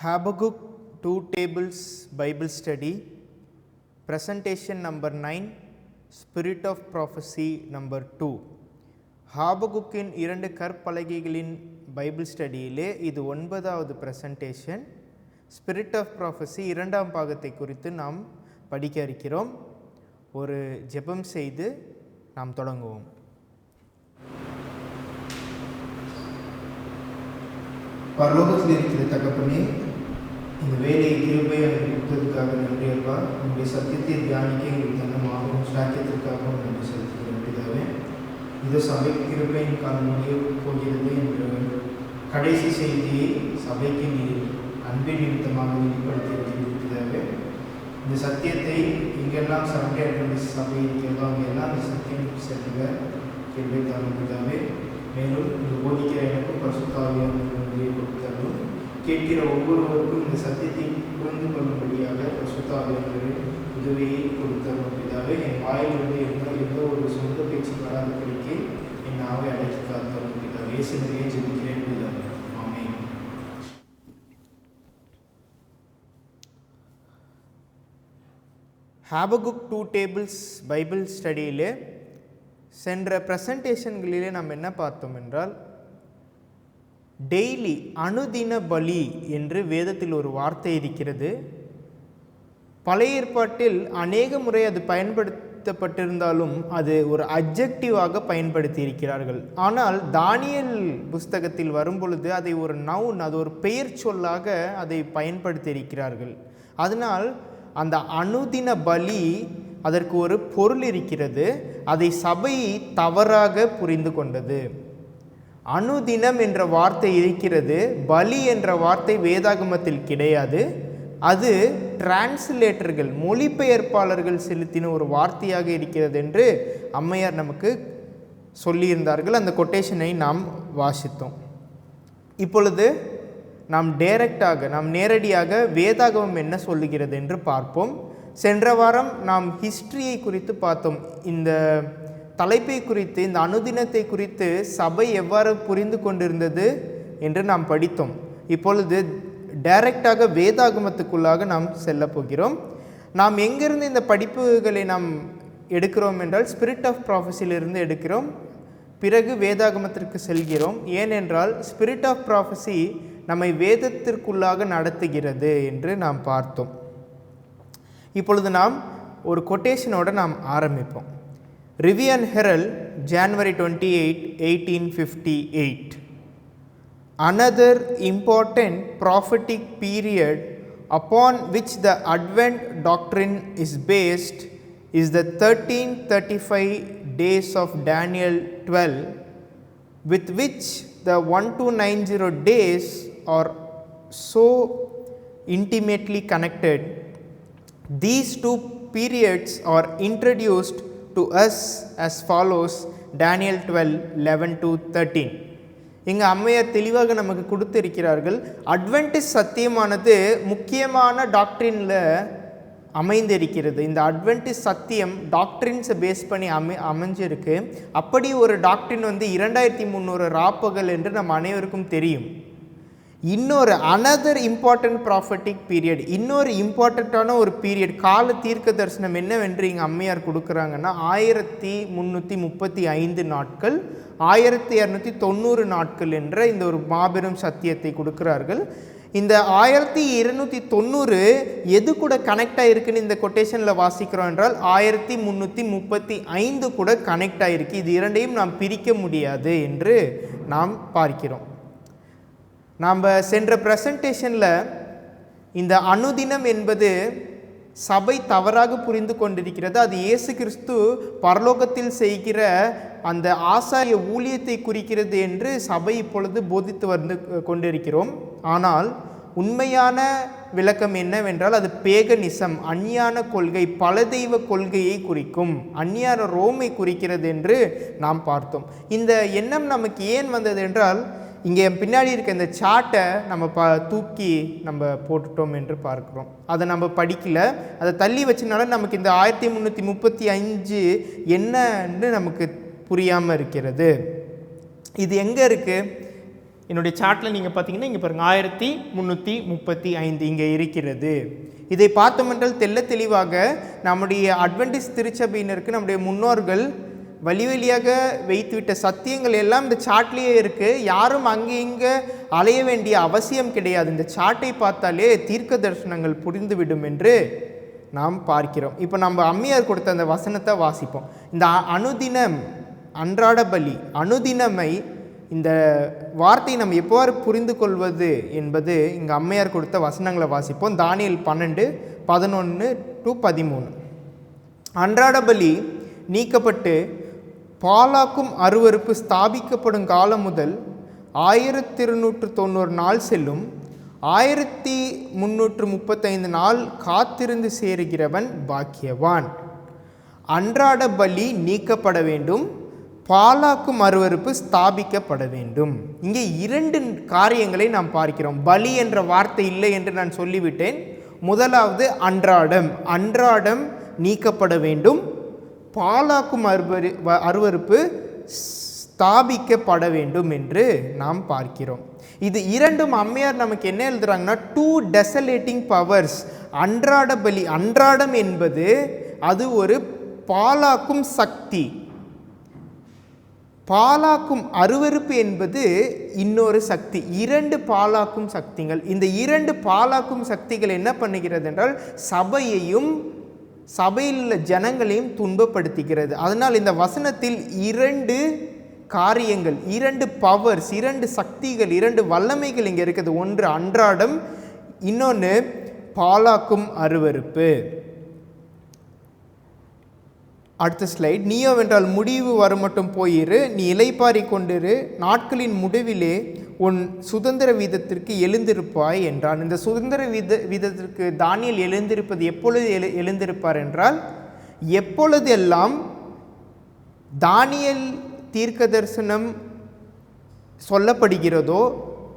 Habakkuk 2 Tables Bible Study, Presentation number 9, Spirit of Prophecy number 2. ஹாபகுக்கின் 2 கற்பலகைகளின் Bible ஸ்டடியிலே இது 9வது presentation. Spirit of prophecy 2ஆம் பாகத்தை குறித்து நாம் படிக்க இருக்கிறோம். ஒரு ஜெபம் செய்து நாம் தொடங்குவோம். பரலோகத்தில் இருக்கிற தகப்பனே, இந்த வேலையை கிருபை கொடுத்ததுக்காக நன்றி அப்பா. உங்களுடைய சத்தியத்தை தியானிக்க எங்களுக்கு தன்னமாகவும் சாக்கியத்திற்காகவும் நன்றி செலுத்துகிறேன் பிதாவே. இது சபைக்கு கிருபையின் காலம் முடிய போகிறது என்ற கடைசி செய்தியை சபைக்கு நீர் அன்பின் நிமித்தமாக வெளிப்படுத்தியிருக்கிறது பிதாவே. இந்த சத்தியத்தை இங்கெல்லாம் சண்டே அட்வென்டிஸ்ட் சபை இருக்கிறதோ அங்கெல்லாம் இந்த சத்தியம் செல்லுக கிருபை தாரும் பிதாவே. மேலும் இந்த போதிக்கிற எனக்கும் பரிசுத்தாவியான நன்றியை கொடுத்தாலும் கேட்கிற ஒவ்வொருவருக்கும் இந்த சத்தியத்தை புரிந்து கொள்ளும்படியாக பரிசுத்தாவியான உதவியை கொடுத்தாலும் பிதாவே. என் வாயிலிருந்து எந்த ஒரு சொந்த பேச்சு வராதபடிக்கு என் நாவை அழைத்து காத்தாலும் பிதாவே. இயேசுவிலே ஜெபிக்கிறேன் பிதாவே. ஆமென். ஹாபகுக் 2 டேபிள்ஸ் பைபிள் ஸ்டடியிலே சென்ற ப்ரெசன்டேஷன்களிலே நாம் என்ன பார்த்தோம் என்றால், டெய்லி அனுதின பலி என்று வேதத்தில் ஒரு வார்த்தை இருக்கிறது. பழைய ஏற்பாட்டில் அநேக முறை அது பயன்படுத்தப்பட்டிருந்தாலும் அது ஒரு அட்ஜெக்டிவாக பயன்படுத்தி இருக்கிறார்கள். ஆனால் தானியேல் புஸ்தகத்தில் வரும்பொழுது அதை ஒரு நவுன், அது ஒரு பெயர் சொல்லாக அதை பயன்படுத்தி இருக்கிறார்கள். அதனால் அந்த அனுதின பலி அதற்கு ஒரு பொருள் இருக்கிறது. அதை சபை தவறாக புரிந்து கொண்டது. அனுதினம் என்ற வார்த்தை இருக்கிறது, பலி என்ற வார்த்தை வேதாகமத்தில் கிடையாது. அது டிரான்ஸ்லேட்டர்கள், மொழிபெயர்ப்பாளர்கள் செலுத்தின ஒரு வார்த்தையாக இருக்கிறது என்று அம்மையார் நமக்கு சொல்லியிருந்தார்கள். அந்த கொட்டேஷனை நாம் வாசித்தோம். இப்பொழுது நாம் நேரடியாக வேதாகமம் என்ன சொல்லுகிறது என்று பார்ப்போம். சென்ற வாரம் நாம் ஹிஸ்ட்ரியை குறித்து பார்த்தோம். இந்த தலைப்பை குறித்து, இந்த அனுதினத்தை குறித்து சபை எவ்வாறு புரிந்து கொண்டிருந்தது என்று நாம் படித்தோம். இப்பொழுது டைரக்டாக வேதாகமத்துக்குள்ளாக நாம் செல்ல போகிறோம். நாம் எங்கிருந்து இந்த படிப்புகளை நாம் எடுக்கிறோம் என்றால், ஸ்பிரிட் ஆஃப் ப்ராஃபஸிலிருந்து எடுக்கிறோம். பிறகு வேதாகமத்திற்கு செல்கிறோம். ஏனென்றால் ஸ்பிரிட் ஆஃப் ப்ராஃபஸி நம்மை வேதத்திற்குள்ளாக நடத்துகிறது என்று நாம் பார்த்தோம். இப்பொழுது நாம் ஒரு கொட்டேஷனோடு நாம் ஆரம்பிப்போம். Review and Herald, January 28, 1858. Another important prophetic period upon which the Advent doctrine is based is the 1335 days of Daniel 12, with which the 1290 days are so intimately connected. These two periods are introduced to us as follows: Daniel 12, 11 to 13. இங்கு அம்மையார் தெளிவாக நமக்கு கொடுத்திருக்கிறார்கள். Adventist சத்தியமானது முக்கியமான டாக்ட்ரினில் அமைந்திருக்கிறது. இந்த Adventist சத்தியம் டாக்ட்ரின்ஸை base பண்ணி அமைஞ்சிருக்கு. அப்படி ஒரு டாக்ட்ரின் 2300 ராப்பகல் என்று நம் அனைவருக்கும் தெரியும். இன்னொரு அனதர் இம்பார்ட்டன்ட் ப்ராஃபட்டிக் பீரியட், இன்னொரு இம்பார்ட்டண்ட்டான ஒரு பீரியட், கால தீர்க்க தரிசனம் என்னவென்று இங்கே அம்மையார் கொடுக்குறாங்கன்னா 1335 நாட்கள், 1290 நாட்கள் என்ற இந்த ஒரு மாபெரும் சத்தியத்தை கொடுக்கிறார்கள். இந்த 1290 எது கூட கனெக்ட் ஆகிருக்குன்னு இந்த கொட்டேஷனில் வாசிக்கிறோம் என்றால் 1335 கூட கனெக்ட் ஆகிருக்கு. இது இரண்டையும் நாம் பிரிக்க முடியாது என்று நாம் பார்க்கிறோம். நாம் சென்ற ப்ரெசன்டேஷனில் இந்த அனுதினம் என்பது சபை தவறாக புரிந்து கொண்டிருக்கிறது. அது இயேசு கிறிஸ்து பரலோகத்தில் செய்கிற அந்த ஆசாரிய ஊழியத்தை குறிக்கிறது என்று சபை இப்பொழுது போதித்து வந்து கொண்டிருக்கிறோம். ஆனால் உண்மையான விளக்கம் என்னவென்றால், அது பேகனிசம், அஞ்ஞான கொள்கை, பல தெய்வ கொள்கையை குறிக்கும், அஞ்ஞான ரோமை குறிக்கிறது என்று நாம் பார்த்தோம். இந்த எண்ணம் நமக்கு ஏன் வந்தது என்றால், இங்கே பின்னாடி இருக்க இந்த சார்ட்டை நம்ம தூக்கி நம்ம போட்டுட்டோம் என்று பார்க்குறோம். அதை நம்ம படிக்கல, அதை தள்ளி வச்சனால நமக்கு இந்த 1335 என்னன்னு நமக்கு புரியாமல் இருக்கிறது. இது எங்கே இருக்குது? என்னுடைய சார்ட்டில் நீங்கள் பார்த்தீங்கன்னா இங்கே பாருங்கள் 1335 இங்கே இருக்கிறது. இதை பார்த்தோம் என்றால் தெள்ள தெளிவாக நம்முடைய அட்வென்டிஸ்ட் திருச்சபையினருக்கு நம்முடைய முன்னோர்கள் வழியாக வைத்துவிட்ட சத்தியங்கள் எல்லாம் இந்த சார்ட்லேயே இருக்குது. யாரும் அங்கே இங்கே அலைய வேண்டிய அவசியம் கிடையாது. இந்த சார்ட்டை பார்த்தாலே தீர்க்க தரிசனங்கள் புரிந்துவிடும் என்று நாம் பார்க்கிறோம். இப்போ நம்ம அம்மையார் கொடுத்த அந்த வசனத்தை வாசிப்போம். இந்த அனுதினம் அன்றாட பலி, அனுதினமை, இந்த வார்த்தையை நம்ம எவ்வாறு புரிந்து கொள்வது என்பது இங்கே அம்மையார் கொடுத்த வசனங்களை வாசிப்போம். தானியேல் 12:11-13. அன்றாட பலி நீக்கப்பட்டு பாலாக்கும் அருவருப்பு ஸ்தாபிக்கப்படும் காலம் முதல் 1290 நாள் செல்லும். 1335 நாள் காத்திருந்து சேருகிறவன் பாக்கியவான். அன்றாட பலி நீக்கப்பட வேண்டும், பாலாக்கும் அருவருப்பு ஸ்தாபிக்கப்பட வேண்டும். இங்கே 2 காரியங்களை நாம் பார்க்கிறோம். பலி என்ற வார்த்தை இல்லை என்று நான் சொல்லிவிட்டேன். முதலாவது அன்றாடம், அன்றாடம் நீக்கப்பட வேண்டும், பாலாக்கும் அருவருப்பு ஸ்தாபிக்கப்பட வேண்டும் என்று நாம் பார்க்கிறோம். இது 2ம் அம்மையார் நமக்கு என்ன எழுதுறாங்கன்னா, 2 டெசலேட்டிங் பவர்ஸ். அன்றாட பலி, அன்றாடம் என்பது அது ஒரு பாலாக்கும் சக்தி, பாலாக்கும் அருவருப்பு என்பது இன்னொரு சக்தி. 2 பாலாக்கும் சக்திகள். இந்த 2 பாலாக்கும் சக்திகள் என்ன பண்ணுகிறது என்றால் சபையையும் சபையில் உள்ள ஜனங்களையும் துன்பப்படுத்துகிறது. அதனால் இந்த வசனத்தில் 2 காரியங்கள், 2 பவர்ஸ், 2 சக்திகள், 2 வல்லமைகள் இங்கே இருக்குது. ஒன்று அன்றாடம், இன்னொன்று பாலாக்கும் அருவருப்பு. அடுத்த ஸ்லைட். நீயோவென்றால் முடிவு வரும் மட்டும் போயிரு, நீ இலைப்பாரி கொண்டிரு, நாட்களின் முடிவிலே உன் சுதந்திர வீதத்திற்கு எழுந்திருப்பாய் என்றான். இந்த சுதந்திர வீதத்திற்கு தானியேல் எழுந்திருப்பது எப்பொழுது எழுந்திருப்பார் என்றால், எப்பொழுதெல்லாம் தானியேல் தீர்க்க தரிசனம் சொல்லப்படுகிறதோ,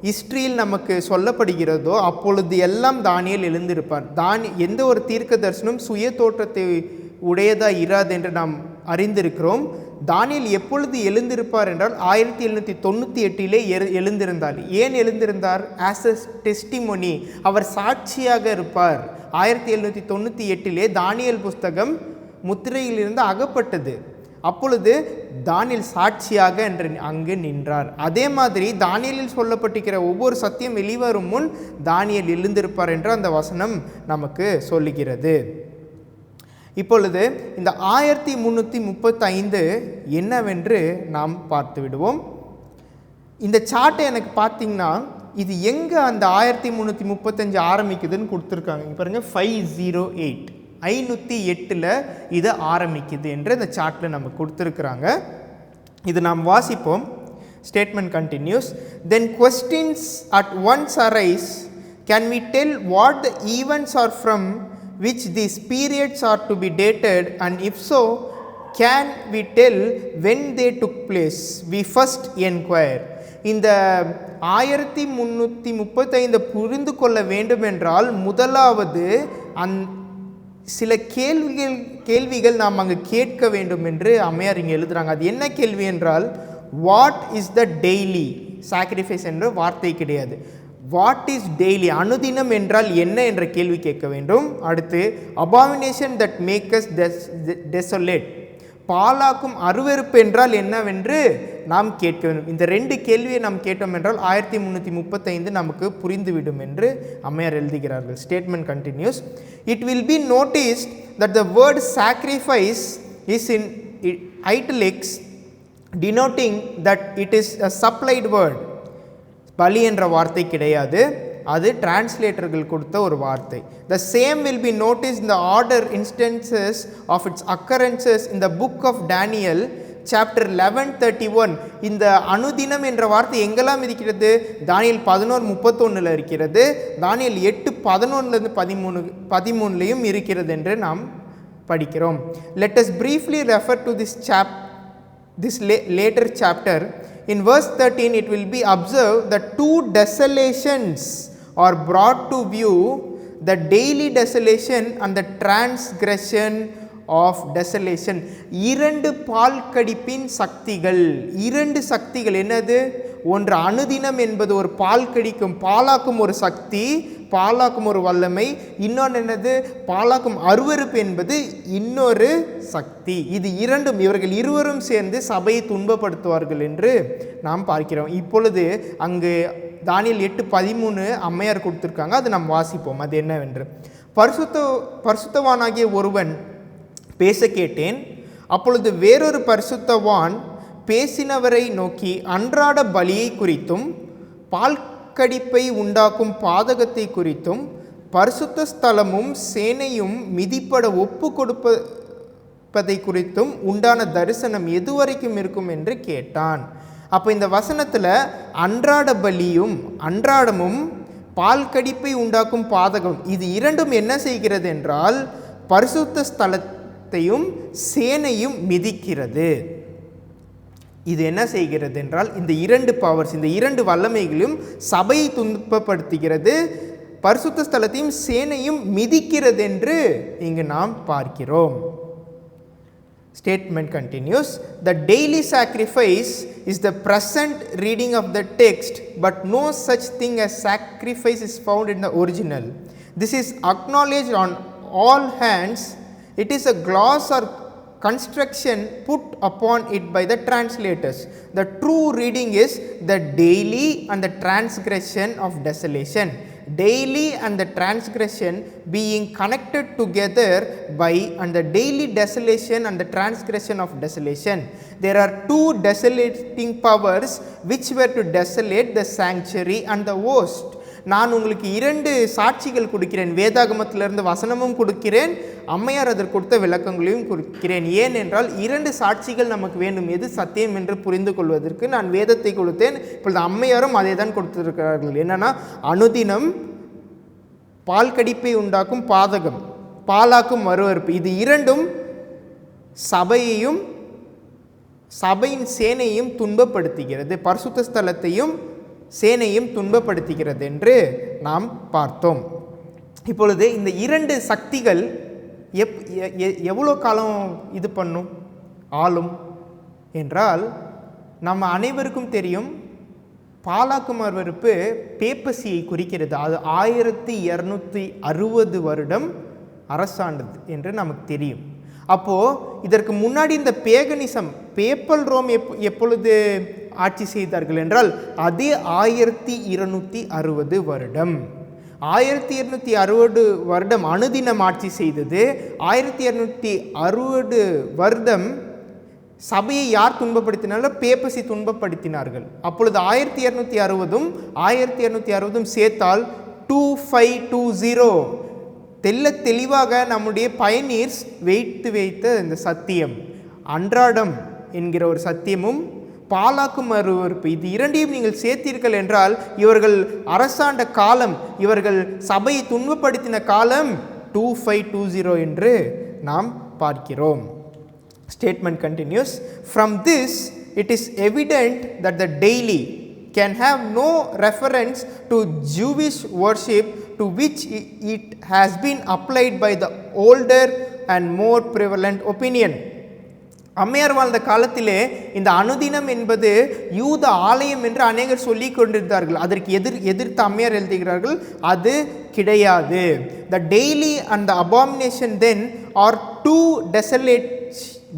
ஹிஸ்ட்ரியில் நமக்கு சொல்லப்படுகிறதோ, அப்பொழுது எல்லாம் தானியேல் எழுந்திருப்பார். எந்த ஒரு தீர்க்க தரிசனம் சுய தோற்றத்தை உடையதா இராது என்று நாம் அறிந்திருக்கிறோம். தானியேல் எப்பொழுது எழுந்திருப்பார் என்றால் 1798 எழுந்திருந்தார். ஏன் எழுந்திருந்தார்? ஆஸ் எ டெஸ்டிமோனி, அவர் சாட்சியாக இருப்பார். 1798 தானியேல் புஸ்தகம் முத்திரையிலிருந்து அகப்பட்டது. அப்பொழுது தானியேல் சாட்சியாக என்று அங்கு நின்றார். அதே மாதிரி தானியேலில் சொல்லப்பட்டிருக்கிற ஒவ்வொரு சத்தியம் வெளிவரும் முன் தானியேல் எழுந்திருப்பார் என்று அந்த வசனம் நமக்கு சொல்லுகிறது. இப்பொழுது இந்த 1335 என்னவென்று நாம் பார்த்து விடுவோம். இந்த சார்ட்டை எனக்கு பார்த்தீங்கன்னா இது எங்கே அந்த 1335 ஆரம்பிக்குதுன்னு கொடுத்துருக்காங்க. இங்கே பாருங்கள், 508 508 இது ஆரம்பிக்குது என்று இந்த சார்ட்டில் நம்ம கொடுத்துருக்குறாங்க. இது நாம் வாசிப்போம். Statement continues. Then questions at once arise, can we tell what the events are from which these periods are to be dated, and if so, can we tell when they took place? We first inquire. இந்த 1335 புரிந்து கொள்ள வேண்டும் என்றால் முதலாவது சில கேள்விகள் நாம் அங்கு கேட்க வேண்டும் என்று அம்மையார் இங்கே எழுதுகிறாங்க. அது என்ன கேள்வி என்றால், what is the daily sacrifice என்ற வார்த்தை கிடையாது. வாட் இஸ் டெய்லி, அனுதினம் என்றால் என்ன என்ற கேள்வி கேட்க வேண்டும். அடுத்து அபாமினேஷன் தட் மேக்கஸ் டெசோலேட், பாலாக்கும் அருவருப்பு என்றால் என்னவென்று நாம் கேட்க வேண்டும். இந்த 2 கேள்வியை நாம் கேட்டோம் என்றால் 1335 நமக்கு புரிந்துவிடும் என்று அம்மையார் எழுதுகிறார்கள். Statement continues. It will be noticed that the word sacrifice is in italics, denoting that it is a supplied word. பலி என்ற வார்த்தை கிடையாது, அது டிரான்ஸ்லேட்டர்கள் கொடுத்த ஒரு வார்த்தை. The same will be noticed in the order instances of its occurrences in the book of Daniel chapter 11:31. இந்த அனுதினம் என்ற வார்த்தை எங்கெல்லாம் இருக்கிறது? தானியேல் 11:31 இருக்கிறது, தானியேல் 8:11-13 இருக்கிறது என்று நாம் படிக்கிறோம். Let us briefly refer to this later chapter. In verse 13 it will be observed that 2 desolations are brought to view, the daily desolation and the transgression of desolation. 2 பால் கடிப்பின் சக்திகள், 2 சக்திகள் என்னது? ஒன்று அனுதினம் என்பது ஒரு பால் கடிக்கும் பாலாக்கும் ஒரு சக்தி, பாலாக்கும் ஒரு வல்லமை. இன்னொன்று என்னது? பாலாக்கும் அருவருப்பு என்பது இன்னொரு சக்தி. இது இரண்டும், இவர்கள் இருவரும் சேர்ந்து சபையை துன்பப்படுத்துவார்கள் என்று நாம் பார்க்கிறோம். இப்பொழுது அங்கு தானியேல் 8:13 அம்மையார் கொடுத்துருக்காங்க, அது நாம் வாசிப்போம். அது என்னவென்று: பரிசுத்தவானாகிய ஒருவன் பேச கேட்டேன். அப்பொழுது வேறொரு பரிசுத்தவான் பேசினவரை நோக்கி, அன்றாட பலியை குறித்தும் பால்கடிப்பை உண்டாக்கும் பாதகத்தை குறித்தும் பரிசுத்த ஸ்தலமும் சேனையும் மிதிப்பட ஒப்பு கொடுப்பதை குறித்தும் உண்டான தரிசனம் எதுவரைக்கும் இருக்கும் என்று கேட்டான். அப்போ இந்த வசனத்தில் அன்றாட பலியும் அன்றாடமும் பால்கடிப்பை உண்டாக்கும் பாதகம், இது இரண்டும் என்ன செய்கிறது என்றால் பரிசுத்த ஸ்தலத்தையும் சேனையும் மிதிக்கிறது. இது என்ன செய்கிறது என்றால் இந்த இரண்டு பவர்ஸ், இந்த இரண்டு வல்லமைகளையும் சபையை துன்பப்படுத்துகிறது, பரிசுத்த ஸ்தலத்தையும் சேனையும் மிதிக்கிறது என்று இங்கு நாம் பார்க்கிறோம். Statement continues: the daily sacrifice is the present reading of the text, but no such thing as sacrifice is found in the original. This is acknowledged on all hands. It is a gloss or construction put upon it by the translators. The true reading is the daily and the transgression of desolation. Daily and the transgression being connected together by and the daily desolation and the transgression of desolation. There are two desolating powers which were to desolate the sanctuary and the host. நான் உங்களுக்கு இரண்டு சாட்சிகள் கொடுக்கிறேன், வேதாகமத்திலிருந்து வசனமும் கொடுக்கிறேன், அம்மையார் அதற்கு கொடுத்த விளக்கங்களையும் கொடுக்கிறேன். ஏனென்றால் இரண்டு சாட்சிகள் நமக்கு வேண்டும், எது சத்தியம் என்று புரிந்து கொள்வதற்கு. நான் வேதத்தை கொடுத்தேன், இப்பொழுது அம்மையாரும் அதை தான் கொடுத்திருக்கிறார்கள். என்னன்னா, அனுதினம் பால்கடிப்பை உண்டாக்கும் பாதகம், பாலாக்கும் அருவருப்பு, இது இரண்டும் சபையையும் சபையின் சேனையும் துன்பப்படுத்துகிறது, பரிசுத்த ஸ்தலத்தையும் சேனையும் துன்பப்படுத்துகிறது என்று நாம் பார்த்தோம். இப்பொழுது இந்த இரண்டு சக்திகள் எவ்வளோ காலம் இது பண்ணும், ஆளும் என்றால் நம்ம அனைவருக்கும் தெரியும். பாலாக்கும் அருவருப்பு பேப்பசியை குறிக்கிறது. அது 1260 வருடம் அரசாண்டது என்று நமக்கு தெரியும். அப்போது இதற்கு முன்னாடி இந்த பேகனிசம், பேப்பல் ரோம் எப்பொழுது ஆட்சி செய்தார்கள் என்றால் அதே 1260 வருடம். 1260 வருடம் அனுதினம் ஆட்சி செய்தது. 1260 வருடம் சபையை யார் துன்பப்படுத்தினாலும் பேப்பசி துன்பப்படுத்தினார்கள். அப்பொழுது 1260 1260 சேர்த்தால் 2520. தெளிவாக நம்முடைய பயனீர்ஸ் வைத்த இந்த சத்தியம், அன்றாடம் என்கிற ஒரு சத்தியமும் பாலாக்கும் அருவருப்பு, இது இரண்டையும் நீங்கள் சேர்த்தீர்கள் என்றால் இவர்கள் அரசாண்ட காலம், இவர்கள் சபையை துன்பப்படுத்தின காலம் 2520 என்று நாம் பார்க்கிறோம். Statement continues: from this it is evident that the daily can have no reference to Jewish worship to which it has been applied by the older and more prevalent opinion. அம்மையார் வாழ்ந்த காலத்திலே இந்த அனுதினம் என்பது யூத ஆலயம் என்று அநேகர் சொல்லி கொண்டிருந்தார்கள். அதற்கு எதிர்த்து அம்மையார் எழுதுகிறார்கள், அது கிடையாது. The daily and the abomination then are two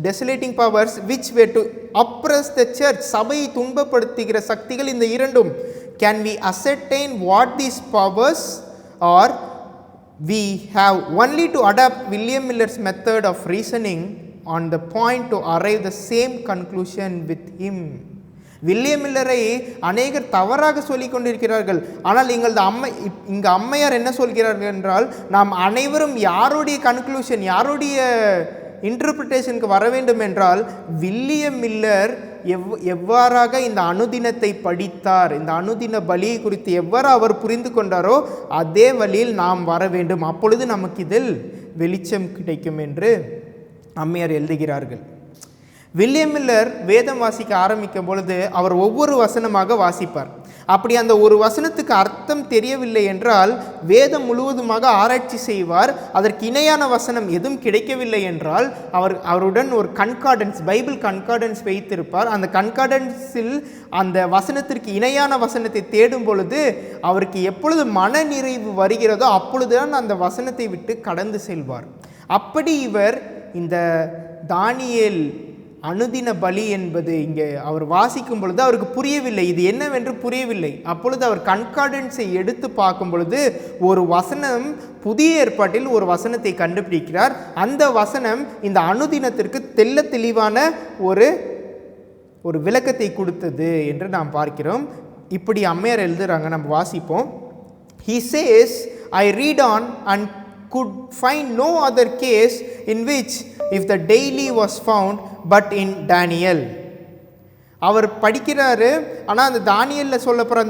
desolating powers which were to oppress the church. சபையை துன்பப்படுத்துகிற சக்திகள் இந்த இரண்டும். Can we ascertain what these powers are? We have only to adopt William Miller's method of reasoning on the point to arrive the same conclusion with him. William மில்லரை அநேகர் தவறாக சொல்லிக் கொண்டிருக்கிறார்கள். ஆனால் இங்கு அம்மையார் என்ன சொல்கிறார்கள் என்றால், நாம் அனைவரும் யாருடைய கன்க்ளூஷன், யாருடைய இன்டர்பிரிட்டேஷனுக்கு வர வேண்டும் என்றால், வில்லியம் மில்லர் எவ்வாறாக இந்த அனுதினத்தை படித்தார், இந்த அனுதின பலியை குறித்து எவ்வாறு அவர் புரிந்து கொண்டாரோ அதே வழியில் நாம் வர வேண்டும். அப்பொழுது நமக்கு இதில் வெளிச்சம் கிடைக்கும் என்று அம்மையார் எழுதுகிறார்கள். வில்லியம் மில்லர் வேதம் வாசிக்க ஆரம்பிக்கும் பொழுது அவர் ஒவ்வொரு வசனமாக வாசிப்பார். அப்படி அந்த ஒரு வசனத்துக்கு அர்த்தம் தெரியவில்லை என்றால் வேதம் முழுவதுமாக ஆராய்ச்சி செய்வார். அதற்கு இணையான வசனம் எதுவும் கிடைக்கவில்லை என்றால் அவருடன் ஒரு கன்கார்டன்ஸ், பைபிள் கன்கார்டன்ஸ் வைத்திருப்பார். அந்த கன்கார்டன்ஸில் அந்த வசனத்திற்கு இணையான வசனத்தை தேடும் பொழுது அவருக்கு எப்பொழுது மன நிறைவு வருகிறதோ அப்பொழுதுதான் அந்த வசனத்தை விட்டு கடந்து செல்வார். அப்படி இவர் இந்த தானியேல் அனுதின பலி என்பது இங்கே அவர் வாசிக்கும் பொழுது அவருக்கு புரியவில்லை, இது என்னவென்று புரியவில்லை. அப்பொழுது அவர் கன்கார்டன்ஸை எடுத்து பார்க்கும் பொழுது ஒரு வசனம், புதிய ஏற்பாட்டில் ஒரு வசனத்தை கண்டுபிடிக்கிறார். அந்த வசனம் இந்த அனுதினத்திற்கு தெள்ள தெளிவான ஒரு விளக்கத்தை கொடுத்தது என்று நாம் பார்க்கிறோம். இப்படி அம்மையார் எழுதுறாங்க, நம்ம வாசிப்போம். He says, I read on and could find no other case in which if the daily was found but in Daniel. அவர் படிக்கிறாரு, ஆனால் அந்த தானியலில் சொல்லப்படுற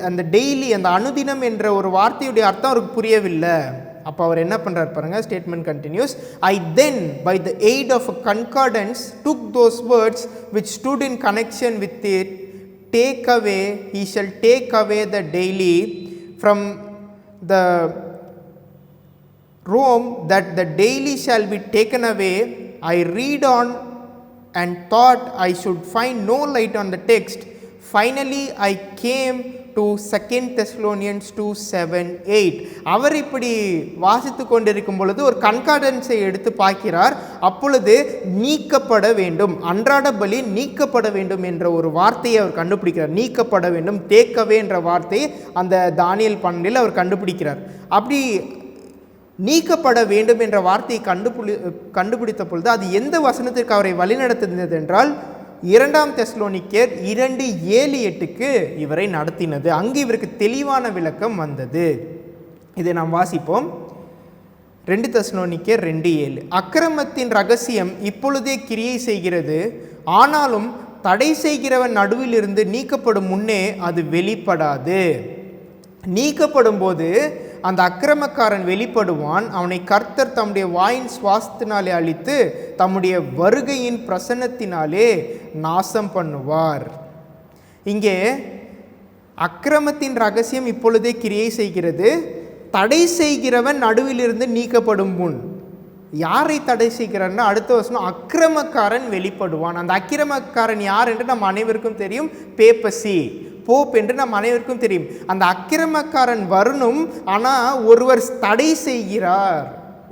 அந்த டெய்லி, அந்த அனுதினம் என்ற ஒரு வார்த்தையுடைய அர்த்தம் அவருக்கு புரியவில்லை. அப்போ அவர் என்ன பண்ணுறார் பாருங்க, statement continues. I then by the aid of a concordance took those words which stood in connection with it, take away, he shall take away the daily from the Rome, that the daily shall be taken away. I read on and thought I should find no light on the text. Finally I came to 2 Thessalonians 2:7-8. அவர் இப்படி வாசித்து கொண்டிருக்கும் பொழுது ஒரு கன்கார்டன்ஸை எடுத்து பார்க்கிறார். அப்பொழுது நீக்கப்பட வேண்டும், அன்றாட பலி நீக்கப்பட வேண்டும் என்ற ஒரு வார்த்தையை அவர் கண்டுபிடிக்கிறார். நீக்கப்பட வேண்டும், தேக்கவே என்ற வார்த்தையை அந்த தானியேல் 12 அவர் கண்டுபிடிக்கிறார். அப்படி நீக்கப்பட வேண்டும் என்ற வார்த்தையை கண்டுபிடித்த பொழுது அது எந்த வசனத்திற்கு அவரை வழிநடத்தினது என்றால் 2 தெசலோனிக்கேயர் 2:7-8க்கு இவரை நடத்தினது. அங்கு இவருக்கு தெளிவான விளக்கம் வந்தது. இதை நாம் வாசிப்போம். 2 தெசலோனிக்கேயர் 2:7. அக்கிரமத்தின் ரகசியம் இப்பொழுதே கிரியை செய்கிறது, ஆனாலும் தடை செய்கிறவன் நடுவிலிருந்து நீக்கப்படும் முன்னே அது வெளிப்படாது. நீக்கப்படும் போது அந்த அக்கிரமக்காரன் வெளிப்படுவான். அவனை கர்த்தர் தம்முடைய வாயின் சுவாசத்தினாலே அழித்து தம்முடைய வருகையின் பிரசன்னத்தினாலே நாசம் பண்ணுவார். இங்கே அக்கிரமத்தின் ரகசியம் இப்பொழுதே கிரியை செய்கிறது, தடை செய்கிறவன் நடுவிலிருந்து நீக்கப்படும் முன். யாரை தடை செய்கிறார்னா அடுத்த வசனம், அக்கிரமக்காரன் வெளிப்படுவான். அந்த அக்கிரமக்காரன் யார் என்று நம் அனைவருக்கும் தெரியும், பேப்பசி, போப் என்று நம் அனைவருக்கும் தெரியும். அந்த அக்கிரமக்காரன் வரணும், ஆனால் ஒருவர் தடை செய்கிறார்,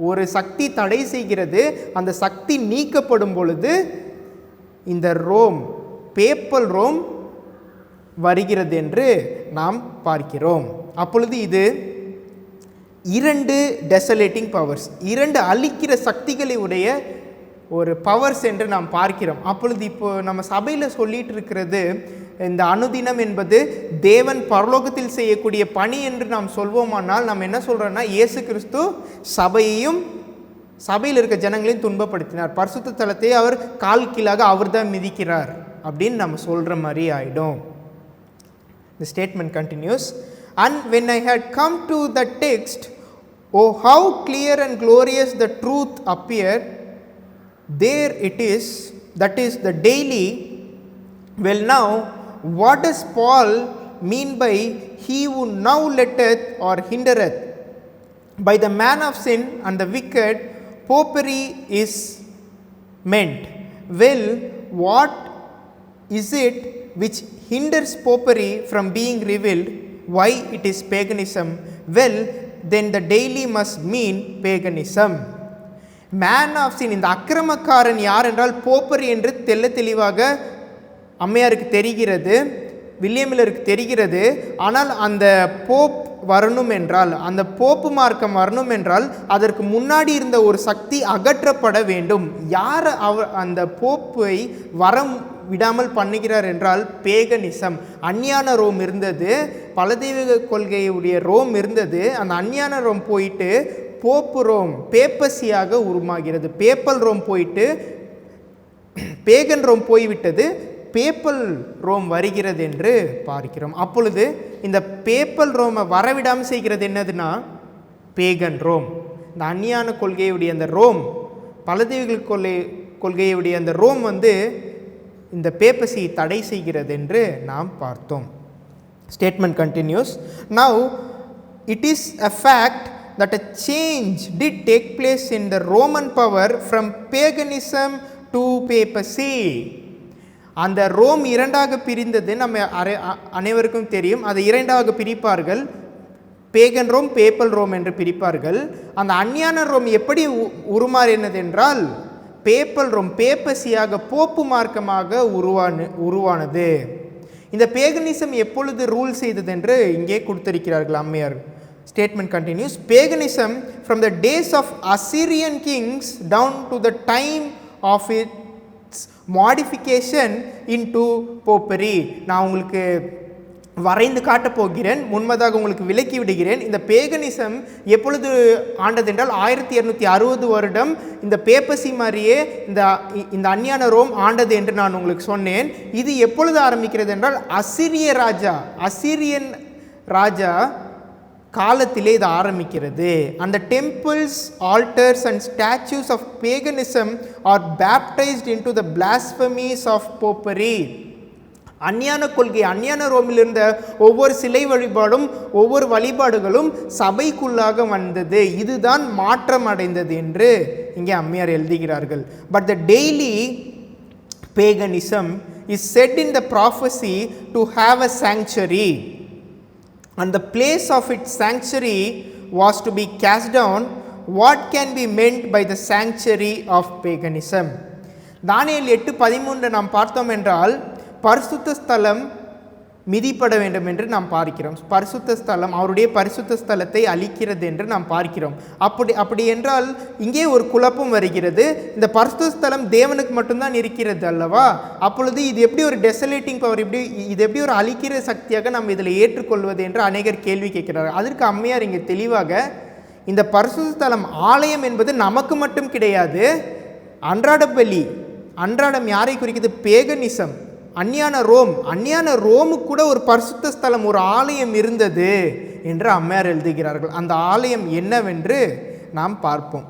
ஒரு சக்தி தடை செய்கிறது. அந்த சக்தி நீக்கப்படும் பொழுது இந்த ரோம், பேப்பல் ரோம் வருகிறது என்று நாம் பார்க்கிறோம். அப்பொழுது இது 2 டெசலேட்டிங் பவர்ஸ், 2 அழிக்கிற சக்திகளை உடைய ஒரு பவர்ஸ் என்று நாம் பார்க்கிறோம். அப்பொழுது இப்போ நம்ம சபையில் சொல்லிட்டு இருக்கிறது, இந்த அனுதினம் என்பது தேவன் பரலோகத்தில் செய்யக்கூடிய பணி என்று நாம் சொல்வோமானால் நாம் என்ன சொல்கிறோன்னா, இயேசு கிறிஸ்து சபையையும் சபையில் இருக்க ஜனங்களையும் துன்பப்படுத்தினார், பரிசுத்த தலத்தை அவர் கால் கீழாக அவர் தான் மிதிக்கிறார் அப்படின்னு நம்ம சொல்கிற மாதிரி ஆகிடும். The statement continues, and when I had come to the text, oh how clear and glorious the truth appeared, there it is, that is the daily. Well now, what does Paul mean by he who now letteth or hindereth? By the man of sin and the wicked, popery is meant. Well, what is it which hinders popery from being revealed? Why it is paganism? Well, then the daily must mean paganism. Man of sin, இந்த அக்கிரமக்காரன் யார் என்றால் போப்பரி என்று தெள்ள தெளிவாக அம்மையாருக்கு தெரிகிறது, வில்லியமிலருக்கு தெரிகிறது. ஆனால் அந்த போப் வரணும் என்றால், அந்த போப்பு மார்க்கம் வரணும் என்றால் அதற்கு முன்னாடி இருந்த ஒரு சக்தி அகற்றப்பட வேண்டும். யார் அந்த போப்பை வர விடாமல் பண்ணுகிறார் என்றால் பேகனிசம், அஞ்ஞான ரோம் இருந்தது, பலதெய்வ கொள்கையுடைய ரோம் இருந்தது. அந்த அஞ்ஞான ரோம் போயிட்டு போப்பு ரோம் பேப்பசியாக உருமாகிறது. பேப்பல் ரோம் போயிட்டு பேகன் ரோம் போய்விட்டது, பேப்பல் ரோம் வருகிறது என்று பார்க்கிறோம். அப்பொழுது இந்த பேப்பல் ரோமை வரவிடாமல் செய்கிறது என்னதுன்னா பேகன் ரோம், இந்த அஞ்ஞான கொள்கையுடைய அந்த ரோம், பலதெய்வ கொள்கையுடைய அந்த ரோம் இந்த பேப்பசியை தடை செய்கிறது என்று நாம் பார்த்தோம். Statement continues. Now, it is a fact that a change did take place in the Roman power from paganism to papacy. அந்த ரோம் இரண்டாக பிரிந்தது நம்ம அனைவருக்கும் தெரியும். அதை இரண்டாக பிரிப்பார்கள். பேகன் ரோம், பேப்பல் ரோம் என்று பிரிப்பார்கள். அந்த அஞ்ஞான ரோம் எப்படி உருமாறினது என்றால் பேப்பல் ரோம் பேப்பசியாக போப்பு மார்க்கமாக உருவானது. இந்த பேகனிசம் எப்பொழுது ரூல் செய்தது என்று இங்கே கொடுத்திருக்கிறார்கள் அம்மையார். Statement continues. Paganism from the days of Assyrian kings down to the time of its modification into popery. நான் உங்களுக்கு வரைந்து காட்டப் போகிறேன், முன்பதாக உங்களுக்கு விலக்கி விடுகிறேன். இந்த பேகனிசம் எப்பொழுது ஆண்டது என்றால் 1260 வருடம் இந்த பேப்பசி மாதிரியே இந்த அஞ்ஞான ரோம் ஆண்டது என்று நான் உங்களுக்கு சொன்னேன். இது எப்பொழுது ஆரம்பிக்கிறது என்றால் அசிரியன் ராஜா காலத்திலே இது ஆரம்பிக்கிறது. அந்த temples, altars and statues of paganism are baptized into the blasphemies of popery. அஞ்ஞான கொள்கை, அஞ்ஞான ரோமில் இருந்த ஒவ்வொரு சிலை வழிபாடும் ஒவ்வொரு வழிபாடுகளும் சபைக்குள்ளாக வந்தது. இதுதான் மாற்றம் அடைந்தது என்று இங்கே அம்மையார் எழுதுகிறார்கள். But the daily paganism is set in the prophecy to have a sanctuary and the place of its sanctuary was to be cast down. What can be meant by the sanctuary of paganism? தானியேல் 8:13 நாம் பார்த்தோம் என்றால் பரிசுத்த ஸ்தலம் மிதிப்பட வேண்டும் என்று நாம் பார்க்கிறோம். பரிசுத்த ஸ்தலம், அவருடைய பரிசுத்த ஸ்தலத்தை அழிக்கிறது என்று நாம் பார்க்கிறோம். அப்படி என்றால் இங்கே ஒரு குழப்பம் வருகிறது. இந்த பரிசுத்த ஸ்தலம் தேவனுக்கு மட்டும்தான் இருக்கிறது அல்லவா? அப்பொழுது இது எப்படி ஒரு டெசலேட்டிங் பவர், இது எப்படி ஒரு அழிக்கிற சக்தியாக நாம் இதில் ஏற்றுக்கொள்வது என்று அநேகர் கேள்வி கேட்கிறார்கள். அதற்கு அம்மையார் இங்கே தெளிவாக, இந்த பரிசுத்த ஸ்தலம் ஆலயம் என்பது நமக்கு மட்டும் கிடையாது. அன்றாட பலி, அன்றாடம் யாரை குறிக்கிறது? பேகனிசம், அஞ்ஞான ரோமுக்கு கூட ஒரு பரிசுத்த ஸ்தலம், ஒரு ஆலயம் இருந்தது என்று அம்மையார் எழுதுகிறார்கள். அந்த ஆலயம் என்னவென்று நாம் பார்ப்போம்.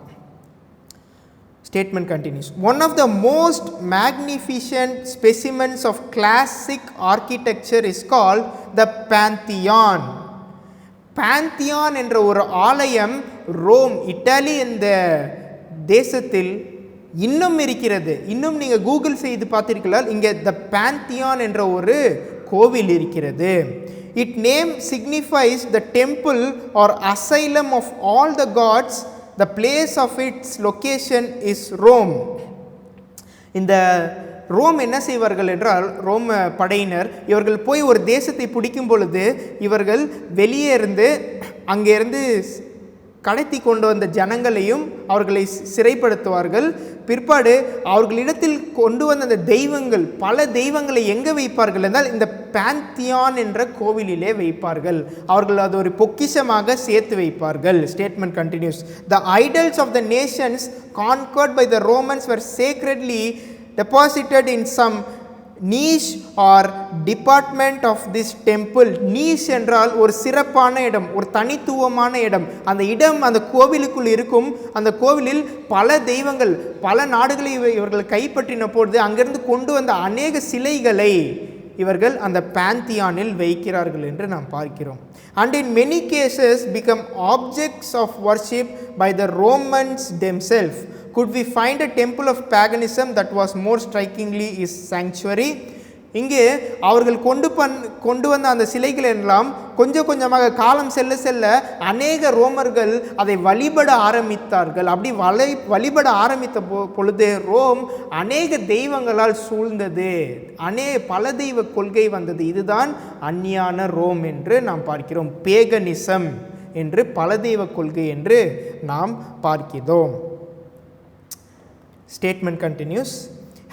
Statement continues. One of the most magnificent specimens of classic architecture is called the Pantheon. Pantheon என்ற ஒரு ஆலயம் ரோம், இட்டாலி என்ற தேசத்தில் இன்னும் இருக்கிறது. இன்னும் நீங்கள் கூகுள் செய்து பார்த்தீர்களால் இங்கே த பாந்தியான் என்ற ஒரு கோவில் இருக்கிறது. It name signifies the temple or asylum of all the gods. The place of its location is Rome. இந்த ரோம் என்ன செய்வார்கள் என்றால், ரோம் படையினர் இவர்கள் போய் ஒரு தேசத்தை பிடிக்கும் பொழுது இவர்கள் வெளியே இருந்து அங்கேருந்து கடத்தி கொண்டு வந்த ஜனங்களையும் அவர்களை சிறைப்படுத்துவார்கள். பிற்பாடு அவர்களிடத்தில் கொண்டு வந்த அந்த தெய்வங்கள், பல தெய்வங்களை எங்கே வைப்பார்கள் என்றால் இந்த பாந்தியான் என்ற கோவிலிலே வைப்பார்கள். அவர்கள் அது ஒரு பொக்கிஷமாக சேர்த்து வைப்பார்கள். Statement continues. The idols of the nations conquered by the Romans were sacredly deposited in some niche or department of this temple. niche என்றால் ஒரு சிறப்பான இடம், ஒரு தனித்துவமான இடம். அந்த இடம் அந்த கோவிலுக்குள் இருக்கும். அந்த கோவிலில் பல தெய்வங்கள், பல நாடுகளை இவர்கள் கைப்பற்றின பொழுது அங்கிருந்து கொண்டு வந்த அநேக சிலைகளை இவர்கள் அந்த பாந்தியானில் வைக்கிறார்கள் என்று நாம் பார்க்கிறோம். And in many cases become objects of worship by the Romans themselves. Could we find a temple of paganism that was more strikingly is sanctuary? இங்கே அவர்கள் கொண்டு வந்த அந்த சிலைகள் எல்லாம் கொஞ்சம் கொஞ்சமாக காலம் செல்ல செல்ல அநேக ரோமர்கள் அதை வழிபட ஆரம்பித்தார்கள். அப்படி வழிபட ஆரம்பித்த பொழுது ரோம் அநேக தெய்வங்களால் சூழ்ந்தது, பல தெய்வ கொள்கை வந்தது. இதுதான் அஞ்ஞான ரோம் என்று நாம் பார்க்கிறோம். பேகனிசம் என்று பல தெய்வ கொள்கை என்று நாம் பார்க்கிறோம். Statement continues.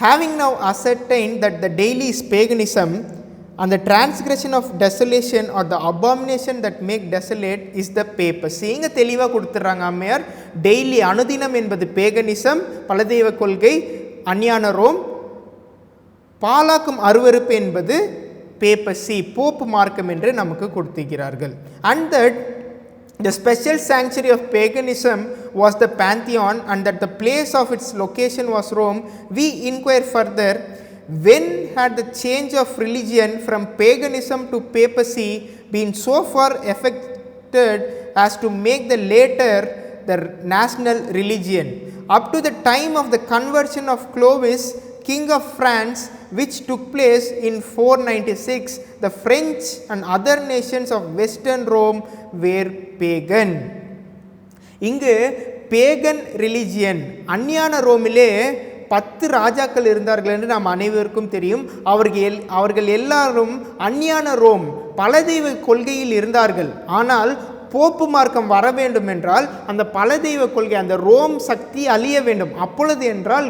Having now ascertained that the daily is paganism and the transgression of desolation or the abomination that make desolate is the papacy. இங்க தெளிவா கொடுத்துறாங்க அம்மையார். டெய்லி, அனுதினம் என்பது பேகனிசம், பல தெய்வ கொள்கை, அஞ்ஞான ரோம். பாலாக்கும் அருவருப்பு என்பது பேப்பசி, போப்பு மார்க்கம் என்று நமக்கு கொடுத்துகிறார்கள். And that the special sanctuary of paganism was the Pantheon and that the place of its location was Rome. We inquire further when had the change of religion from paganism to papacy been so far affected as to make the latter the national religion? Up to the time of the conversion of Clovis, king of France, which took place in 496, the French and other nations of western Rome were pagan. இங்கு Pegan religion, அந்நியான ரோமிலே 10 ராஜாக்கள் இருந்தார்கள் என்று நாம் அனைவருக்கும் தெரியும். அவர்கள் எல்லாரும் அந்நியான Rome பலதெய்வ கொள்கையில் இருந்தார்கள். ஆனால் போப்பு மார்க்கம் வர வேண்டும் என்றால் அந்த பலதெய்வ கொள்கை, அந்த ரோம் சக்தி அழிய வேண்டும். அப்பொழுது என்றால்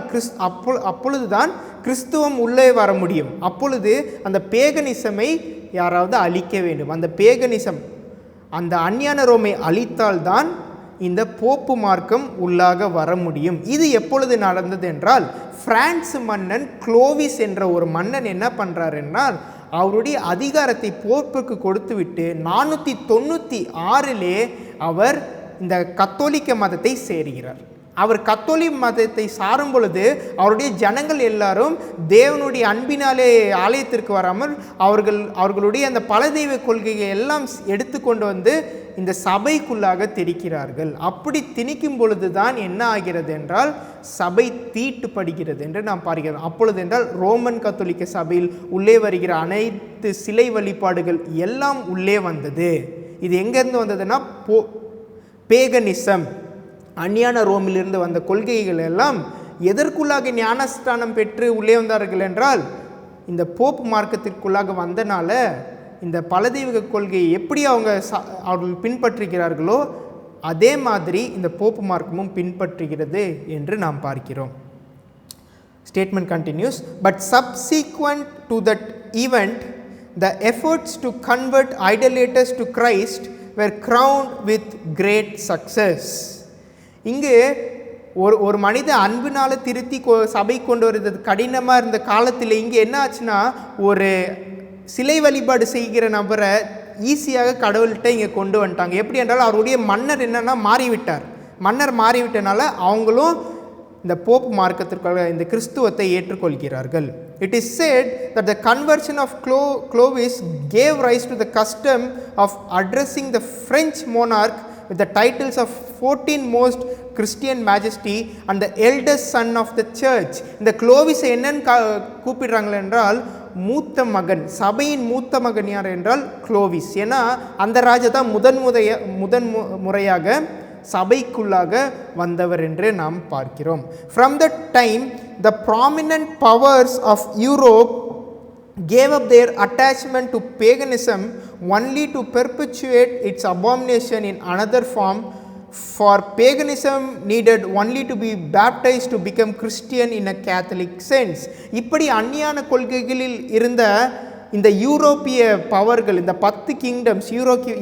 அப்பொழுதுதான் கிறிஸ்துவம் உள்ளே வர முடியும். அப்பொழுது அந்த பேகனிசமை யாராவது அழிக்க வேண்டும். அந்த பேகனிசம், அந்த அந்நியான ரோமை அழித்தால்தான் இந்த போப்பு மார்க்கம் உள்ளாக வர முடியும். இது எப்பொழுது நடந்தது என்றால், பிரான்ஸ் மன்னன் குளோவிஸ் என்ற ஒரு மன்னன் என்ன பண்ணுறார் என்றால், அவருடைய அதிகாரத்தை போப்புக்கு கொடுத்துவிட்டு 496 அவர் இந்த கத்தோலிக்க மதத்தை சேருகிறார். அவர் கத்தோலிக்க மதத்தை சாரும் பொழுது அவருடைய ஜனங்கள் எல்லாரும் தேவனுடைய அன்பினாலே ஆலயத்திற்கு வராமல் அவர்களுடைய அந்த பலதெய்வ கொள்கையை எல்லாம் எடுத்துக்கொண்டு வந்து இந்த சபைக்குள்ளாக திணிக்கிறார்கள். அப்படி திணிக்கும் பொழுது தான் என்ன ஆகிறது என்றால் சபை தீட்டுப்படுகிறது என்று நாம் பார்க்கிறோம். அப்பொழுது என்றால் ரோமன் கத்தோலிக்க சபையில் உள்ளே வருகிற அனைத்து சிலை வழிபாடுகள் எல்லாம் உள்ளே வந்தது. இது எங்கேருந்து வந்ததுன்னா பேகனிசம், அந்நியான ரோமிலிருந்து வந்த கொள்கைகள் எல்லாம் எதற்குள்ளாக ஞானஸ்தானம் பெற்று உள்ளே வந்தார்கள் என்றால் இந்த போப்பு மார்க்கத்திற்குள்ளாக வந்தனால இந்த பலதெய்வ கொள்கையை எப்படி அவர்கள் பின்பற்றுகிறார்களோ அதே மாதிரி இந்த போப்பு மார்க்கமும் பின்பற்றுகிறது என்று நாம் பார்க்கிறோம். Statement continues. But subsequent to that event the efforts to convert idolaters to Christ were crowned with great success. இங்கு ஒரு மனித அன்பினால் திருத்தி சபை கொண்டு வருவது கடினமாக இருந்த காலத்தில் இங்கே என்ன ஆச்சுன்னா, ஒரு சிலை வழிபாடு செய்கிற நபரை ஈஸியாக கடவுள்கிட்ட இங்கே கொண்டு வந்துட்டாங்க. எப்படி என்றால் அவருடைய மன்னர் என்னன்னா மாறிவிட்டார். மன்னர் மாறிவிட்டனால அவங்களும் இந்த போப் மார்க்கத்திற்காக இந்த கிறிஸ்துவத்தை ஏற்றுக்கொள்கிறார்கள். It is said that the conversion of Clovis gave rise to the custom of addressing the French monarch with the titles of 14 most Christian majesty and the eldest son of the church. இந்த Clovis என்னன்னு கூப்பிடுறாங்க என்றால் மூத்த மகன், சபையின் மூத்த மகன் யார் என்றால் குளோவிஸ். ஏன்னா அந்த ராஜா தான் முதன் முறையாக சபைக்குள்ளாக வந்தவர் என்று நாம் பார்க்கிறோம். From that time the prominent powers of Europe gave up their attachment to paganism only to perpetuate its abomination in another form, for paganism needed only to be baptized to become Christian in a Catholic sense. இப்படி அந்நியான கொள்கைகளில் இருந்த இந்த யூரோப்பிய பவர்கள், இந்த 10 kingdoms,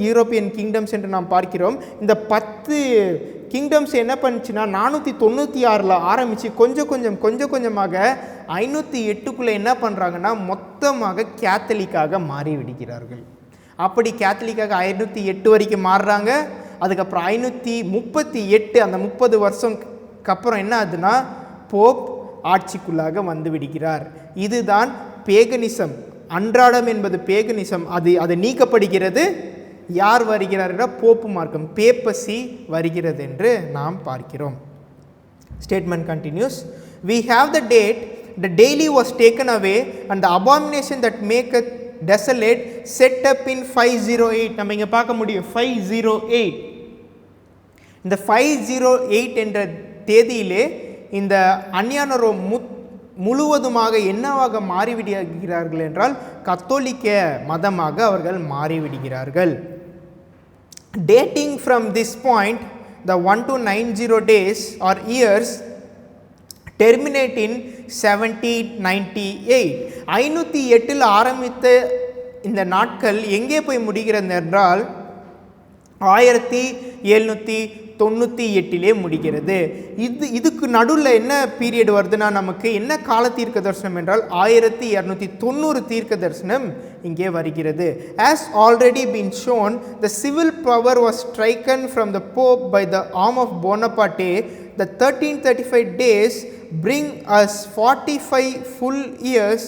European kingdoms என்று நாம் பார்க்கிறோம். இந்த 10 kingdoms என்ன பண்ணுச்சுன்னா 496 ஆரம்பித்து கொஞ்சம் கொஞ்சமாக 508 என்ன பண்ணுறாங்கன்னா மொத்தமாக கேத்தலிக்காக மாறிவிடுகிறார்கள். அப்படி கேத்தலிக்காக 508 வரைக்கும் மாறுறாங்க. அதுக்கப்புறம் 538 அந்த 30 வருஷம்க்கு அப்புறம் என்ன ஆகுதுன்னா போப் ஆட்சிக்குள்ளாக வந்து விடுகிறார். இதுதான் பேகனிசம். அன்றாடம் என்பது பேகனிசம், அது நீக்கப்படுகிறது. யார் வருகிறார் என்றால் போப்பு மார்க்கம், பேப்பசி வருகிறது என்று நாம் பார்க்கிறோம். Statement continues. We have the date, the daily was taken away and the abomination that maketh desolate set up in 508. நம்ம இங்கே பார்க்க முடியும் 508. இந்த 508 என்ற தேதியிலே இந்த அந்நியான ரோம் முழுவதுமாக என்னவாக மாறிவிடுகிறார்கள் என்றால் கத்தோலிக்க மதமாக அவர்கள் மாறிவிடுகிறார்கள். Dating from this point, the 1290 days or years terminate in 1798. 508 ஆரம்பித்த இந்த நாட்கள் எங்கே போய் முடிகிறது என்றால் 1798 முடிகிறது. இதுக்கு நடுவில் என்ன பீரியட் வருதுன்னா நமக்கு என்ன கால தீர்க்க தரிசனம் என்றால் 1290 தீர்க்க தரிசனம் இங்கே வருகிறது. As already been shown, the civil power was stricken from the Pope by the arm of Bonaparte. The 1335 days bring us 45 full years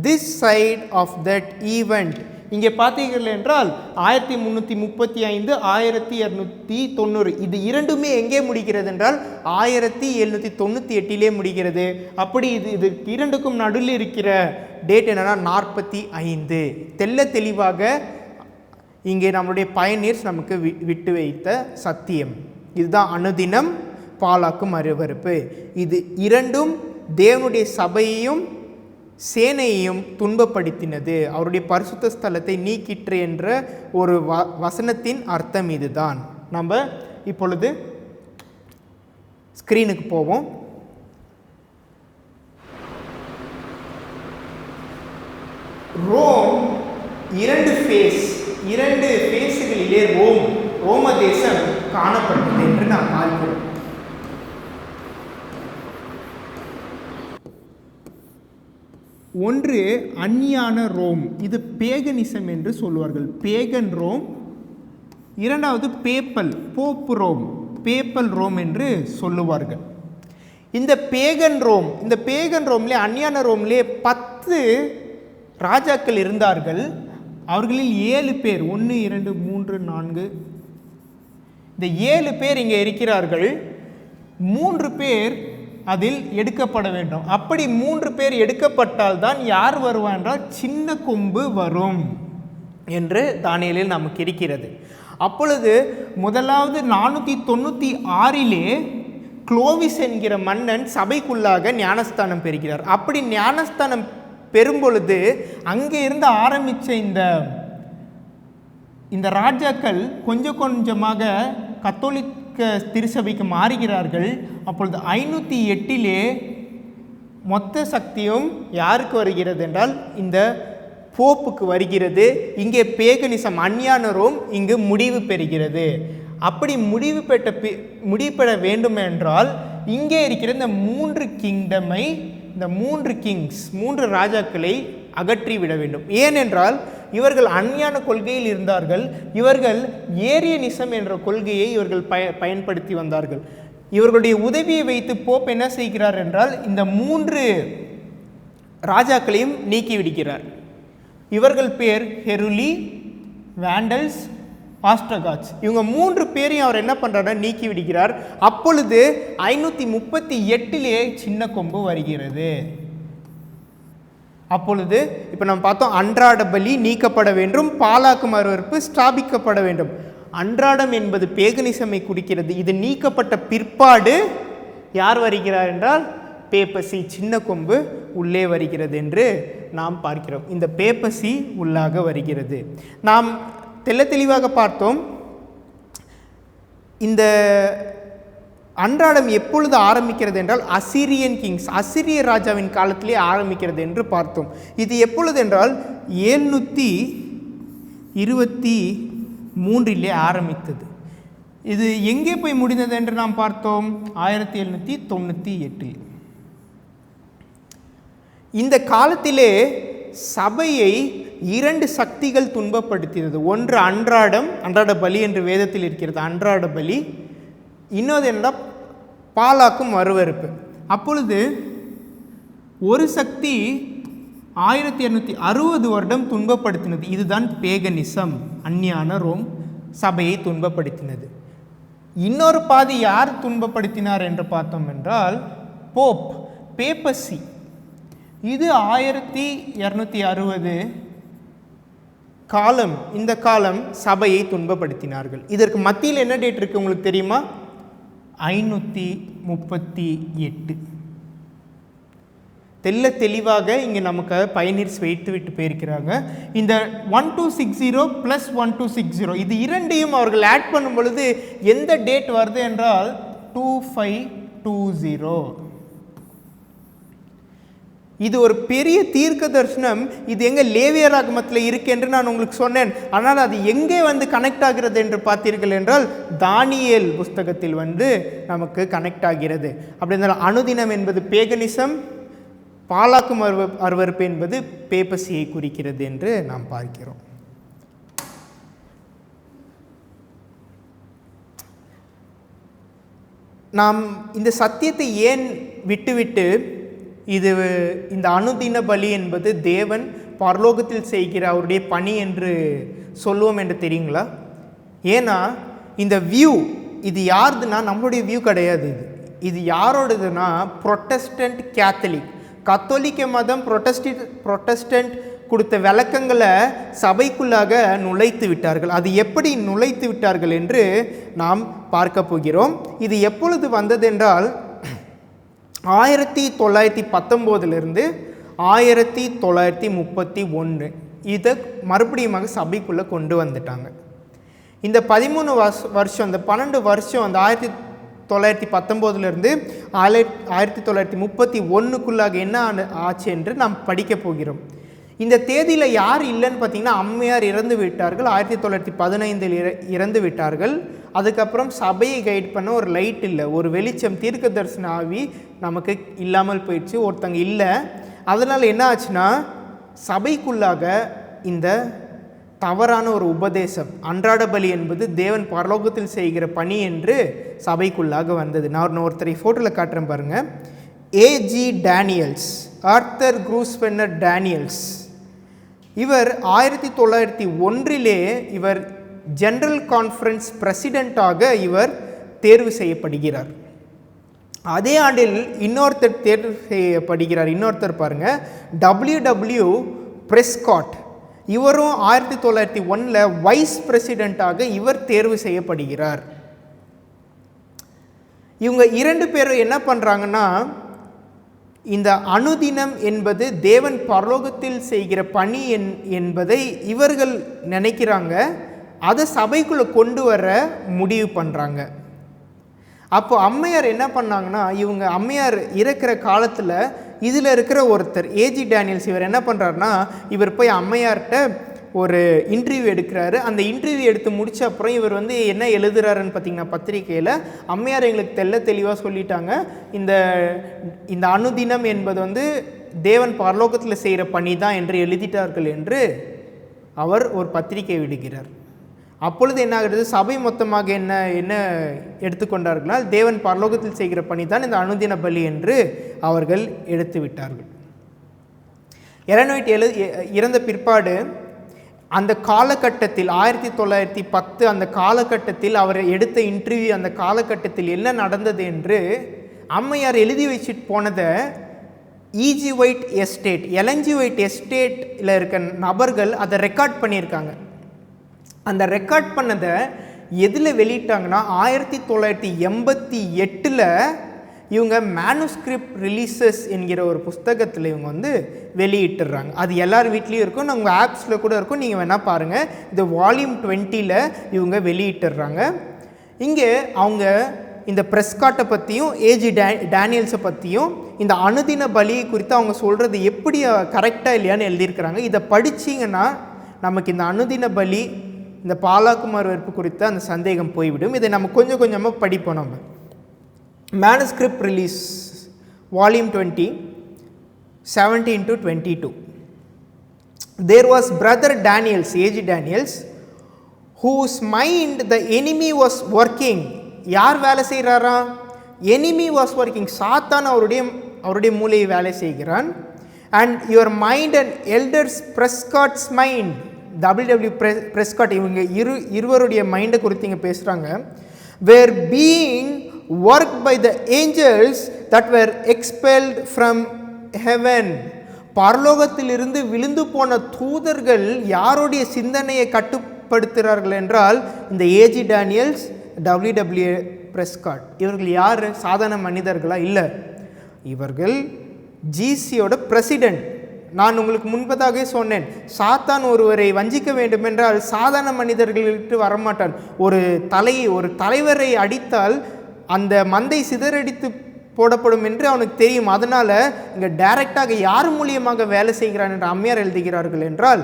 this side of that event. இங்கே பார்த்தீர்கள் என்றால் 1335 1290 இது இரண்டுமே எங்கே முடிகிறது என்றால் 1798 முடிகிறது. அப்படி இது இரண்டுக்கும் நடுவில் இருக்கிற டேட் என்னன்னா 45. தெல்ல தெளிவாக இங்கே நம்முடைய பயனீர்ஸ் நமக்கு விட்டு வைத்த சத்தியம். இதுதான் அனுதினம் பாலாக்கும் அருவருப்பு. இது இரண்டும் தேவனுடைய சபையையும் சேனையையும் துன்பப்படுத்தினது, அவருடைய பரிசுத்த ஸ்தலத்தை நீக்கிற்று என்ற ஒரு வசனத்தின் அர்த்தம் இதுதான். நம்ம இப்பொழுது ஸ்கிரீனுக்கு போவோம். ரோம் இரண்டு ஃபேஸுகளிலே ரோம தேசம் காணப்பட்டது என்று நாம் பார்க்கிறோம். ஒன்று அந்நியான ரோம், இது பேகனிசம் என்று சொல்வார்கள், பேகன் ரோம். இரண்டாவது போப்பு ரோம், பேப்பல் ரோம் என்று சொல்லுவார்கள். இந்த பேகன் ரோம்லே அந்நியான ரோம்லே 10 ராஜாக்கள் இருந்தார்கள். அவர்களில் 7 பேர் 1 2 3 4 இந்த 7 பேர் இங்கே இருக்கிறார்கள். 3 பேர் அதில் எடுக்கப்பட வேண்டும். அப்படி 3 பேர் எடுக்கப்பட்டால் தான் யார் வருவார் என்றால் சின்ன கொம்பு வரும் என்று தானியேலில் நமக்கு இருக்கிறது. அப்பொழுது முதலாவது 496 குளோவிஸ் என்கிற மன்னன் சபைக்குள்ளாக ஞானஸ்தானம் பெறுகிறார். அப்படி ஞானஸ்தானம் பெறும்பொழுது அங்கே இருந்து ஆரம்பித்த இந்த ராஜாக்கள் கொஞ்சம் கொஞ்சமாக கத்தோலிக்க திருச்சபைக்கு மாறுகிறார்கள். அப்பொழுது 508 மொத்த சக்தியும் யாருக்கு வருகிறது என்றால் இந்த போப்புக்கு வருகிறது. இங்கே பேகனிசம் அந்நியான ரோம் இங்கு முடிவு பெறுகிறது. அப்படி முடிவு பெற வேண்டும் என்றால் இங்கே இருக்கிற இந்த 3 கிங்டமை, இந்த 3 கிங்ஸ் 3 ராஜாக்களை அகற்றிவிட வேண்டும். ஏனென்றால் இவர்கள் அந்நியான கொள்கையில் இருந்தார்கள். இவர்கள் ஏரியனிசம் என்ற கொள்கையை இவர்கள் பயன்படுத்தி வந்தார்கள். இவர்களுடைய உதவியை வைத்து போப் என்ன செய்கிறார் என்றால் இந்த 3 ராஜாக்களையும் நீக்கிவிடுகிறார். இவர்கள் பேர் ஹெருலி, வேண்டல்ஸ், ஆஸ்ட்ரகாட்ஸ். இவங்க 3 பேரையும் அவர் என்ன பண்ணுறாருன்னா நீக்கி விடுகிறார். அப்பொழுது 538 சின்ன கொம்பு வருகிறது. அப்பொழுது இப்போ நம்ம பார்த்தோம், அன்றாட பலி நீக்கப்பட வேண்டும், பாலாக்கும் அருவருப்பு ஸ்தாபிக்கப்பட வேண்டும். அன்றாடம் என்பது பேகனிசமை குறிக்கிறது. இது நீக்கப்பட்ட பிற்பாடு யார் வருகிறார் என்றால் பேப்பசி, சின்ன கொம்பு உள்ளே வருகிறது என்று நாம் பார்க்கிறோம். இந்த பேப்பசி உள்ளாக வருகிறது. நாம் தெளிவாக பார்த்தோம். இந்த அன்றாடம் எப்பொழுது ஆரம்பிக்கிறது என்றால் அசிரியன் கிங்ஸ், அசிரிய ராஜாவின் காலத்திலே ஆரம்பிக்கிறது என்று பார்த்தோம். இது எப்பொழுது என்றால் 723 ஆரம்பித்தது. இது எங்கே போய் முடிந்தது என்று நாம் பார்த்தோம் 1798. இந்த காலத்திலே சபையை 2 சக்திகள் துன்பப்படுத்தியது. ஒன்று அன்றாட பலி என்று வேதத்தில் இருக்கிறது, அன்றாட பலி. இன்னொரு என்னன்னா பாலாக்கும் அருவருப்பு. அப்பொழுது ஒரு சக்தி 1260 வருடம் துன்பப்படுத்தினது. இதுதான் பேகனிசம், அந்நியான ரோம் சபையை துன்பப்படுத்தினது. இன்னொரு பாதி யார் துன்பப்படுத்தினார் என்று பார்த்தோம் என்றால் போப், பேப்பசி. இது 1260 காலம். இந்த காலம் சபையை துன்பப்படுத்தினார்கள். இதற்கு மத்தியில் என்ன டேட் இருக்கு உங்களுக்கு தெரியுமா? 538. தெளிவாக இங்கே நமக்கு பயனீர்ஸ் வைத்து விட்டு போயிருக்கிறாங்க. இந்த 1260 + 1260 இது இரண்டையும் அவர்கள் ஆட் பண்ணும் பொழுது எந்த டேட் வருது என்றால் 2520. இது ஒரு பெரிய தீர்க்க தரிசனம். இது எங்கே லேவியராகமத்தில் இருக்கு என்று நான் உங்களுக்கு சொன்னேன். ஆனால் அது எங்கே வந்து கனெக்ட் ஆகிறது என்று பார்த்தீர்கள் என்றால் தானியேல் புஸ்தகத்தில் வந்து நமக்கு கனெக்ட் ஆகிறது. அப்படி இருந்தால் அனுதினம் என்பது பேகனிசம், பாலாக்கும் அருவருப்பு என்பது பேப்பசியை குறிக்கிறது என்று நாம் பார்க்கிறோம். நாம் இந்த சத்தியத்தை ஏன் விட்டுவிட்டு இந்த அனுதின பலி என்பது தேவன் பரலோகத்தில் செய்கிற அவருடைய பணி என்று சொல்லுவோம் என்று தெரியுங்களா? ஏன்னா இந்த வியூ இது யாருதுன்னா நம்மளுடைய வியூ கிடையாது. இது யாரோடதுன்னா புரொட்டஸ்டன்ட் கேத்தலிக், கத்தோலிக்க மதம் புரொட்டஸ்டன்ட் கொடுத்த விளக்கங்களை சபைக்குள்ளாக நுழைத்து விட்டார்கள். அது எப்படி நுழைத்து விட்டார்கள் என்று நாம் பார்க்க போகிறோம். இது எப்பொழுது வந்ததென்றால் 1919 1931 இதை மறுபடியும் சபைக்குள்ளே கொண்டு வந்துட்டாங்க. இந்த 13 வருஷம், இந்த 12 வருஷம், அந்த 1919 1931 என்ன ஆச்சு என்று நாம் படிக்க போகிறோம். இந்த தேதியில் யார் இல்லைன்னு பார்த்தீங்கன்னா, அம்மையார் இறந்து விட்டார்கள். 1915 இறந்து விட்டார்கள். அதுக்கப்புறம் சபையை கைட் பண்ண ஒரு லைட் இல்லை, ஒரு வெளிச்சம், தீர்க்க தரிசன ஆவி நமக்கு இல்லாமல் போயிடுச்சு, ஒருத்தங்க இல்லை. அதனால் என்ன ஆச்சுன்னா, சபைக்குள்ளாக இந்த தவறான ஒரு உபதேசம், அன்றாட பலி என்பது தேவன் பரலோகத்தில் செய்கிற பணி என்று சபைக்குள்ளாக வந்தது. நான் ஒருத்தரை ஃபோட்டோவில் காட்டுறேன் பாருங்கள். A G Daniells, Arthur Grosvenor Daniells. இவர் 1901 இவர் ஜெனரல் கான்ஃபரன்ஸ் பிரசிடெண்ட்டாக இவர் தேர்வு செய்யப்படுகிறார். அதே ஆண்டில் இன்னொருத்தர் தேர்வு செய்யப்படுகிறார். இன்னொருத்தர் பாருங்கள், டபிள்யூ பிரெஸ்காட். இவரும் 1901 வைஸ் பிரசிடெண்ட்டாக இவர் தேர்வு செய்யப்படுகிறார். இவங்க 2 பேரும் என்ன பண்ணுறாங்கன்னா, இந்த அனுதினம் என்பது தேவன் பரலோகத்தில் செய்கிற பணி என்பதை இவர்கள் நினைக்கிறாங்க. அதை சபைக்குள்ளே கொண்டு வர முடிவு பண்ணுறாங்க. அப்போ அம்மையார் என்ன பண்ணாங்கன்னா, இவங்க அம்மையார் இருக்கிற காலத்தில் இதில் இருக்கிற ஒருத்தர் ஏஜி டேனியல்ஸ், இவர் என்ன பண்ணுறாருனா, இவர் போய் அம்மையார்கிட்ட ஒரு இன்டர்வியூ எடுக்கிறாரு. அந்த இன்டர்வியூ எடுத்து முடித்த அப்புறம் இவர் என்ன எழுதுறாருன்னு பார்த்தீங்கன்னா, பத்திரிகையில் அம்மையார் எங்களுக்கு தெளிவாக சொல்லிட்டாங்க, இந்த அனுதினம் என்பது தேவன் பரலோகத்தில் செய்கிற பணி தான் என்று எழுதிட்டார்கள் என்று அவர் ஒரு பத்திரிகை விடுகிறார். அப்பொழுது என்ன ஆகிறது, சபை மொத்தமாக என்ன எடுத்துக்கொண்டார்களால் தேவன் பரலோகத்தில் செய்கிற பணி தான் இந்த அனுதின பலி என்று அவர்கள் எடுத்து விட்டார்கள். எலன் ஒயிட் இறந்த பிற்பாடு அந்த காலகட்டத்தில் 1910 அந்த காலகட்டத்தில் அவர் எடுத்த இன்டர்வியூ, அந்த காலகட்டத்தில் என்ன நடந்தது என்று அம்மையார் எழுதி வச்சுட்டு போனதை இஜி ஒயிட் எஸ்டேட், எலன்ஜி ஒயிட் எஸ்டேட்டில் இருக்க நபர்கள் அதை ரெக்கார்ட் பண்ணியிருக்காங்க. அந்த ரெக்கார்ட் பண்ணதை எதில் வெளியிட்டாங்கன்னா, 1988 இவங்க மேனுஸ்கிரிப்ட் ரிலீசஸ் என்கிற ஒரு புஸ்தகத்தில் இவங்க வெளியிட்டுறாங்க. அது எல்லார் வீட்லேயும் இருக்கும், உங்கள் ஆப்ஸில் கூட இருக்கும், நீங்கள் வேணால் பாருங்கள். இது வால்யூம் 20 இவங்க வெளியிட்டுறாங்க. இங்கே அவங்க இந்த பிரெஸ்காட்டை பற்றியும் ஏஜி டேனியல்ஸை பற்றியும் இந்த அனுதின பலியை குறித்து அவங்க சொல்கிறது எப்படி கரெக்டாக இல்லையான்னு எழுதியிருக்கிறாங்க. இதை படிச்சிங்கன்னா நமக்கு இந்த அனுதின பலி, இந்த பாலாக்குமார் வெறுப்பு குறித்த அந்த சந்தேகம் போய்விடும். இதை நம்ம கொஞ்சம் கொஞ்சமாக படிப்போம். நம்ம manuscript release volume 20 17-22. There was brother Daniels, A.G. Daniels, whose mind the enemy was working. யார் வேலை செய்கிறாரா? enemy was working. சாத்தான் அவருடைய மூளையை வேலை செய்கிறான். And your mind and elders Prescott's mind, W Prescott, இவங்க இருவருடைய மைண்டை குறித்து இங்கே பேசுகிறாங்க. were being worked by the angels that were expelled from heaven. பரலோகத்திலிருந்து விழுந்து போன தூதர்கள் யாருடைய சிந்தனையை கட்டுப்படுத்துகிறார்கள் என்றால் இந்த ஏஜி டேனியல்ஸ், W பிரெஸ்காட். இவர்கள் யார்? சாதாரண மனிதர்களா? இல்லை, இவர்கள் ஜிசியோட பிரசிடென்ட். நான் உங்களுக்கு முன்பதாகவே சொன்னேன், சாத்தான் ஒருவரை வஞ்சிக்க வேண்டும் என்றால் சாதாரண மனிதர்களுக்கு வரமாட்டான். ஒரு தலைவரை அடித்தால் அந்த மந்தை சிதறடித்து போடப்படும் என்று அவனுக்கு தெரியும். அதனால் இங்கே டைரெக்டாக யார் மூலியமாக வேலை செய்கிறான் என்று அம்மையார் எழுதுகிறார்கள் என்றால்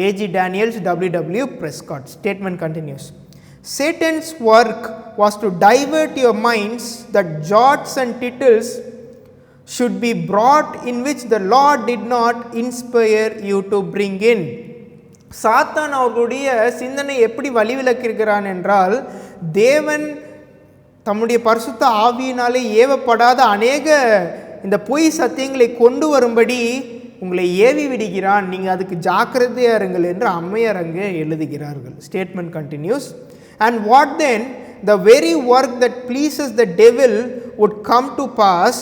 A G Daniells, W Prescott. Statement continues. Satan's work was to divert your minds that jots and tittles should be brought in which the Lord did not inspire you to bring in. சாத்தான் அவர்களுடைய சிந்தனை எப்படி வழிவிலக்கிறான் என்றால், தேவன் தம்முடைய பரிசுத்த ஆவியினாலே ஏவப்படாத அநேக இந்த பொய் சத்தியங்களை கொண்டு வரும்படி உங்களை ஏவி விடுகிறான், நீங்கள் அதுக்கு ஜாக்கிரதையாக இருங்கள் என்று அம்மையார் அங்கே எழுதுகிறார்கள். Statement continues. And what then the very work that pleases the devil would come to pass.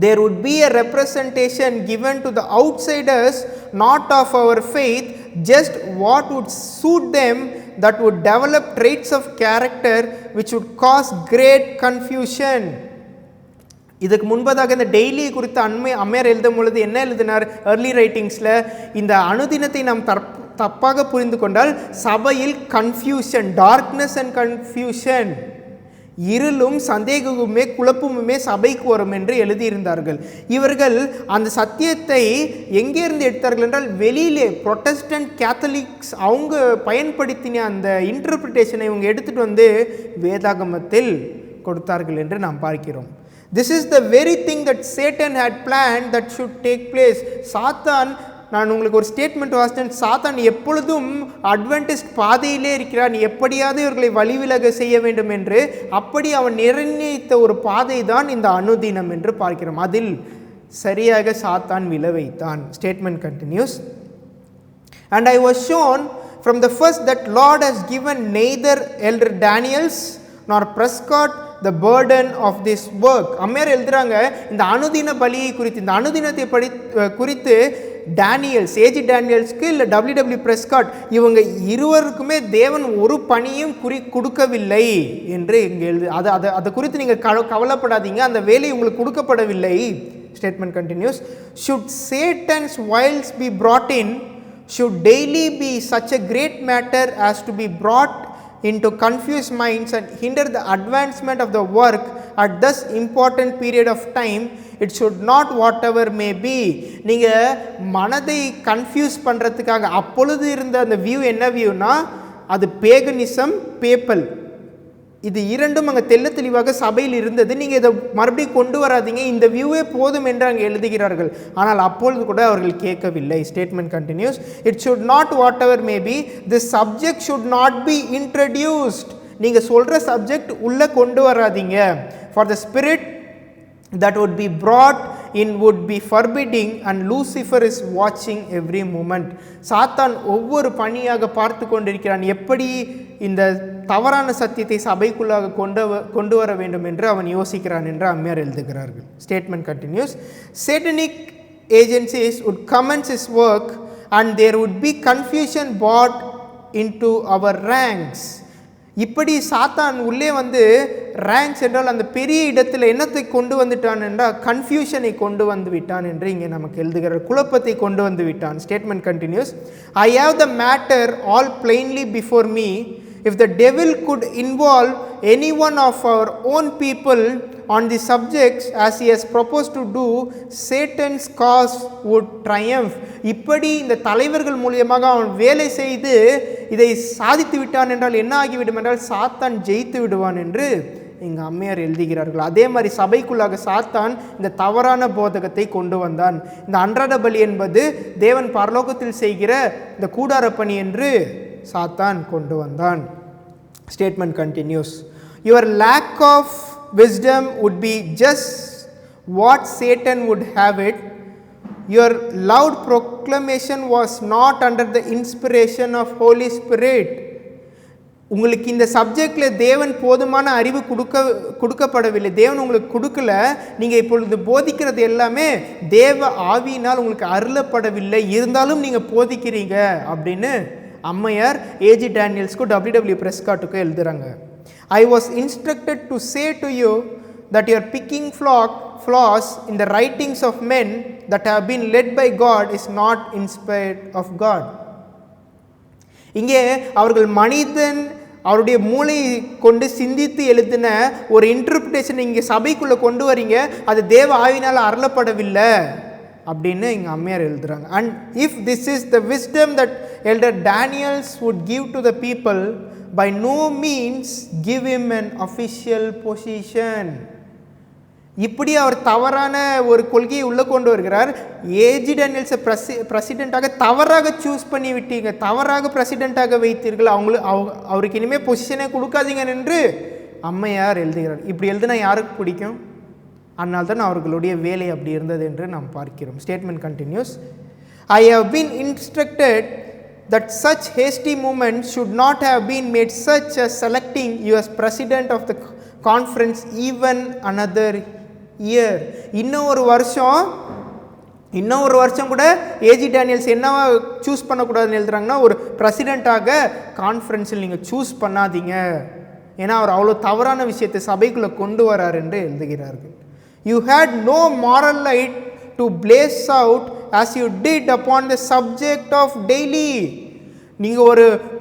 There would be a representation given to the outsiders, not of our faith, just what would suit them, that would develop traits of character which would cause great confusion. இதுக்கு முன்பதாக இந்த daily குறித்த அம்மையார் எழுதும் பொழுது என்ன எழுதினார்? Early ரைட்டிங்ஸில் இந்த அனுதினத்தை நாம் தப்பாக புரிந்து கொண்டால் சபையில் கன்ஃபியூஷன், டார்க்னஸ் அண்ட் கன்ஃபியூஷன், இருளும் சந்தேகமுமே குழப்பமுமே சபைக்கு வரும் என்று எழுதியிருந்தார்கள். இவர்கள் அந்த சத்தியத்தை எங்கே இருந்து எடுத்தார்கள் என்றால் வெளியிலே புரொட்டஸ்டன்ட் கேத்தலிக்ஸ் அவங்க பயன்படுத்தின அந்த இன்டர்பிரிட்டேஷனை இவங்க எடுத்துகிட்டு வந்து வேதாகமத்தில் கொடுத்தார்கள் என்று நாம் பார்க்கிறோம். This is the very thing that Satan had planned that should take place. சாத்தான், நான் உங்களுக்கு ஒரு ஸ்டேட்மெண்ட் வாசித்தேன், சாத்தான் எப்பொழுதும் அட்வென்டிஸ்ட் பாதையிலே இருக்கிறான், எப்படியாவது இவர்களை வழிவிலக செய்ய வேண்டும் என்று. அப்படி அவன் நிர்ணயித்த ஒரு பாதை தான் இந்த அனுதினம் என்று பார்க்கிறோம். அதில் சரியாக சாத்தான் விழ வைத்தான். Statement continues. And I was shown from the first that Lord has given neither Elder Daniels nor Prescott the burden of this work. அம்மையார் எழுதுறாங்க, இந்த அனுதின பலியை குறித்து, இந்த அனுதினத்தை குறித்து டேனியல்ஸ், ஏஜி டேனியல்ஸ்க்கு இல்லை டபிள்யூ பிரெஸ்காட் இவங்க இருவருக்குமே தேவன் ஒரு பணியும் கொடுக்கவில்லை என்று இங்கே எழுது. அதை குறித்து நீங்கள் கவலைப்படாதீங்க, அந்த வேலை உங்களுக்கு கொடுக்கப்படவில்லை. Statement continues. Should Satan's wiles be brought in, should daily be such a great matter as to be brought into confused minds and hinder the advancement of the work at this important period of time, it should not whatever may be. நீங்கள் மனதை confuse பண்ணுறதுக்காக அப்பொழுது இருந்த அந்த view என்ன வியூனா, அது paganism, papal, இது இரண்டும் அங்கே தெல்ல தெளிவாக சபையில் இருந்தது. நீங்கள் இதை மறுபடியும் கொண்டு வராதிங்க, இந்த வியூவே போதும் என்று அங்கே எழுதுகிறார்கள். ஆனால் அப்பொழுது கூட அவர்கள் கேட்கவில்லை. Statement continues. It should not whatever may be, this subject should not be introduced. நீங்கள் சொல்கிற சப்ஜெக்ட் உள்ளே கொண்டு வராதிங்க. For the spirit that would be brought in would be forbidding and Lucifer is watching every moment. சாத்தான் ஒவ்வொரு பணியாக பார்த்து கொண்டிருக்கிறான், எப்படி இந்த தவறான சத்தியத்தை சபைக்குள்ளாக கொண்டு வர வேண்டும் என்று அவன் யோசிக்கிறான் என்று அம்மையார் எழுதுகிறார்கள். Statement continues. Satanic agencies would commence his work and there would be confusion brought into our ranks. இப்படி சாத்தான் உள்ளே வந்து ரேங்க்ஸ் என்றால் அந்த பெரிய இடத்துல என்னத்தை கொண்டு வந்துட்டான் என்றால் கன்ஃபியூஷனை கொண்டு வந்து விட்டான் என்று இங்கே நமக்கு எழுதுகிறார், குழப்பத்தை கொண்டு வந்து விட்டான். Statement continues. I have the matter all plainly before me. If the devil could involve any one of our own people on the subjects as he has proposed to do, Satan's cause would triumph. இப்படி இந்த தலைவர்கள் மூலியமாக அவன் வேலை செய்து இதை சாதித்து விட்டான் என்றால் என்ன ஆகிவிடும் என்றால் சாத்தான் ஜெயித்து விடுவான் என்று இங்கே அம்மையார் எழுதுகிறார்கள். அதே மாதிரி சபைக்குள்ளாக சாத்தான் இந்த தவறான போதகத்தை கொண்டு வந்தான். இந்த அன்றாட பலி என்பது தேவன் பரலோகத்தில் செய்கிற இந்த கூடார பணி என்று சாத்தான் கொண்டு வந்தான். Statement continues. Your lack of wisdom would be just what Satan would have it. Your loud proclamation was not under the inspiration of Holy Spirit. உங்களுக்கு இந்த சப்ஜெக்டில் தேவன் போதுமான அறிவு கொடுக்கப்படவில்லை, தேவன் உங்களுக்கு கொடுக்கல. நீங்கள் இப்பொழுது போதிக்கிறது எல்லாமே தேவ ஆவியினால் உங்களுக்கு அருளப்படவில்லை, இருந்தாலும் நீங்கள் போதிக்கிறீங்க அப்படின்னு அம்மையார் ஏஜி டேனியல்ஸ்க்கு டபிள்யூ பிரெஸ்காட்டுக்கு எழுதுகிறாங்க. I was instructed to say to you that you are picking flaws in the writings of men that have been led by God is not inspired of God. இங்கே அவர்கள் மனிதன் அவருடைய மூளையை கொண்டு சிந்தித்து எழுதின ஒரு இன்டர்பிரேஷன் இங்கே சபைக்குள்ளே கொண்டு வரீங்க, அது தேவ ஆவியினால் அருளப்படவில்லை அப்படின்னு இங்கே அம்மையார் எழுதுகிறாங்க. And if this is the wisdom that elder Daniels would give to the people, by no means give him an official position. இப்படி அவர் தவறான ஒரு கொள்கையை உள்ளே கொண்டு வருகிறார். ஏஜி டேனியல்ஸை பிரசிடெண்ட்டாக தவறாக சூஸ் பண்ணி விட்டீங்க, தவறாக பிரசிடெண்ட்டாக வைத்தீர்கள், அவருக்கு இனிமேல் பொசிஷனே கொடுக்காதீங்க என்று அம்மையார் எழுதுகிறார். இப்படி எழுதுனா யாருக்கு பிடிக்கும்? அதனால தான் அவர்களுடைய வேலை அப்படி இருந்தது என்று நாம் பார்க்கிறோம். Statement continues. I have been instructed that such hasty movements should not have been made, such as selecting you as president of the conference even another year. இன்னும் ஒரு வருஷம் கூட ஏஜி டேனியல்ஸ் என்னவா சூஸ் பண்ணக்கூடாதுன்னு எழுதுறாங்கன்னா, ஒரு பிரசிடெண்ட்டாக கான்ஃபரன்ஸில் நீங்கள் சூஸ் பண்ணாதீங்க, ஏன்னா அவர் அவ்வளோ தவறான விஷயத்தை சபைக்குள்ளே கொண்டு வரார் என்று எழுதுகிறார்கள். You had no moral light to blaze out as you did upon the subject of daily. நீங்கள்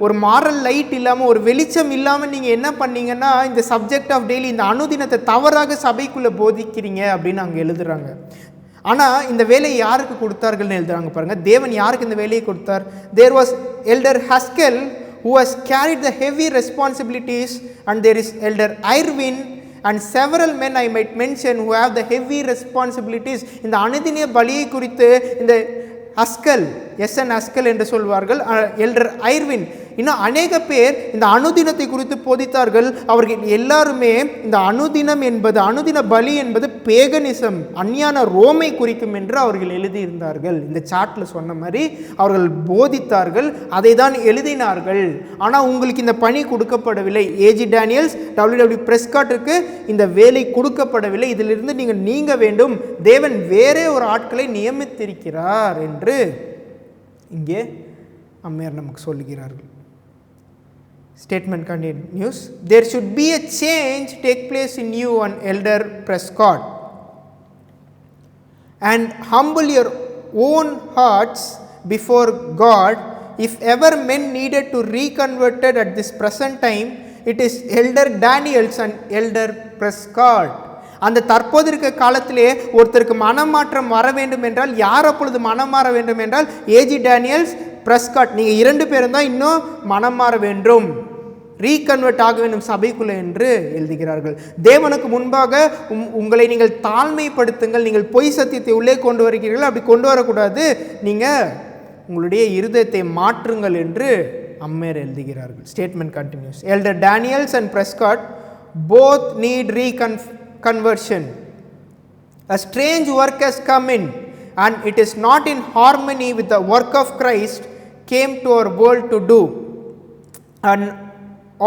ஒரு மாரல் லைட் இல்லாமல், ஒரு வெளிச்சம் இல்லாமல் நீங்கள் என்ன பண்ணீங்கன்னா, இந்த சப்ஜெக்ட் ஆஃப் டெய்லி, இந்த அனுதினத்தை தவறாக சபைக்குள்ளே போதிக்கிறீங்க அப்படின்னு அங்கே எழுதுகிறாங்க. ஆனால் இந்த வேலையை யாருக்கு கொடுத்தார்கள்னு எழுதுறாங்க பாருங்கள். தேவன் யாருக்கு இந்த வேலையை கொடுத்தார்? There was Elder Haskell who has carried the heavy responsibilities, and there is Elder Irwin and several men I might mention who have the heavy responsibilities. இந்த அனுதின பலியை குறித்து இந்த ஹஸ்கல், எஸ்என் ஹஸ்கல் என்று சொல்வார்கள், எல்டர் ஐர்வின், இன்னும் அநேக பேர் இந்த அனுதினத்தை குறித்து போதித்தார்கள். அவர்கள் எல்லாருமே இந்த அனுதினம் என்பது, அனுதின பலி என்பது பேகனிசம், அஞ்ஞான ரோமை குறிக்கும் என்று அவர்கள் எழுதியிருந்தார்கள். இந்த சார்ட்டில் சொன்ன மாதிரி அவர்கள் போதித்தார்கள், அதை தான் எழுதினார்கள். ஆனால் உங்களுக்கு இந்த பணி கொடுக்கப்படவில்லை. ஏஜி டேனியல்ஸ், டபிள்யூ பிரெஸ்காட்டுக்கு இந்த வேலை கொடுக்கப்படவில்லை. இதிலிருந்து நீங்கள் நீங்க வேண்டும், தேவன் வேறே ஒரு ஆட்களை நியமித்திருக்கிறார் என்று இங்கே அம்மையார் நமக்கு சொல்லுகிறார்கள். Statement continues. There should be a change take place in you and Elder Prescott, and humble your own hearts before God. If ever men needed to reconverted at this present time, it is Elder Daniels and Elder Prescott. அந்த தற்போது இருக்க காலத்திலே ஒருத்தருக்கு மனமாற்றம் வர வேண்டும் என்றால், யார் அப்பொழுது மனம் மாற வேண்டும் என்றால், ஏஜி டேனியல்ஸ், பிரஸ்காட், நீங்கள் 2 பேரும் தான் இன்னும் மனம் மாற வேண்டும், ரீகன்வெர்ட் ஆக வேண்டும் சபைக்குள்ளே என்று எழுதுகிறார்கள். தேவனுக்கு முன்பாக உங்களை நீங்கள் தாழ்மைப்படுத்துங்கள். நீங்கள் பொய் சத்தியத்தை உள்ளே கொண்டு வருகிறீர்கள், அப்படி கொண்டு வரக்கூடாது, நீங்கள் உங்களுடைய இருதயத்தை மாற்றுங்கள் என்று அம்மையார் எழுதுகிறார்கள். Statement continues. Elder Daniells and Prescott both need reconversion. A strange work has come in, and it is not in harmony with the work of Christ came to our world to do. And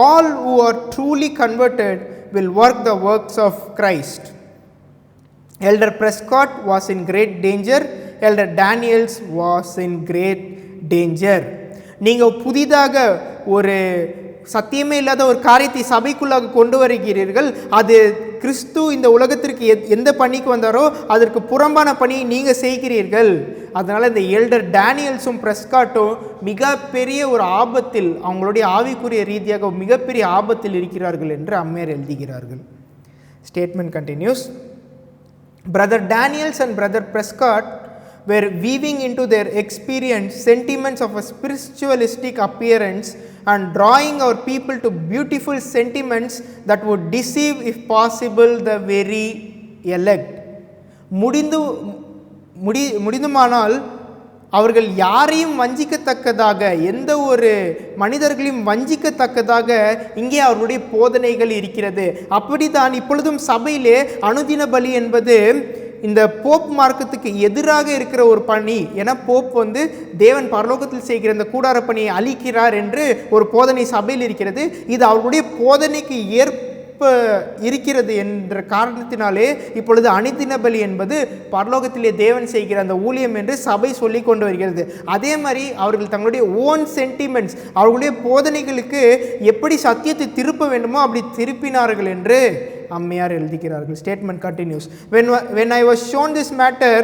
all who are truly converted will work the works of Christ. Elder Prescott was in great danger. Elder Daniels was in great danger. நீங்கள் புதிதாக ஒரு சத்தியமே இல்லாத ஒரு காரியத்தை சபைக்குள்ளாக கொண்டு வருகிறீர்கள். அது கிறிஸ்து இந்த உலகத்திற்கு எந்த பணிக்கு வந்தாரோ அதற்கு புறம்பான பணியை நீங்கள் செய்கிறீர்கள். அதனால் இந்த எல்டர் டேனியல்ஸும் பிரஸ்காட்டும் மிகப்பெரிய ஒரு ஆபத்தில், அவங்களுடைய ஆவிக்குரிய ரீதியாக மிகப்பெரிய ஆபத்தில் இருக்கிறார்கள் என்று அம்மையார் எழுதுகிறார்கள். Statement continues. Brother Daniells and Brother Prescott were weaving into their experience sentiments of a spiritualistic appearance and drawing our people to beautiful sentiments that would deceive, if possible, the very elect. முடிந்துமானால் அவர்கள் யாரையும் வஞ்சிக்கத்தக்கதாக, எந்த ஒரு மனிதர்களையும் வஞ்சிக்கத்தக்கதாக இங்கே அவர்களுடைய போதனைகள் இருக்கிறது. அப்படித்தான் இப்பொழுதும் சபையிலே அனுதின பலி என்பது இந்த போப் மார்க்கத்துக்கு எதிராக இருக்கிற ஒரு பணி. ஏன்னா போப் தேவன் பரலோகத்தில் செய்கிற இந்த கூடார பணியை அழிக்கிறார் என்று ஒரு போதனை சபையில் இருக்கிறது. இது அவர்களுடைய போதனைக்கு ஏற்ப இருக்கிறது என்ற காரணத்தினாலே இப்பொழுது அனுதின பலி என்பது பரலோகத்திலே தேவன் செய்கிற அந்த ஊழியம் என்று சபை சொல்லி கொண்டு வருகிறது. அதே மாதிரி அவர்கள் தங்களுடைய ஓன் சென்டிமெண்ட்ஸ், அவர்களுடைய போதனைகளுக்கு எப்படி சத்தியத்தை திருப்ப வேண்டுமோ அப்படி திருப்பினார்கள் என்று அம்மையார் எழுதுகிறார்கள். Statement continues. When I was shown this matter,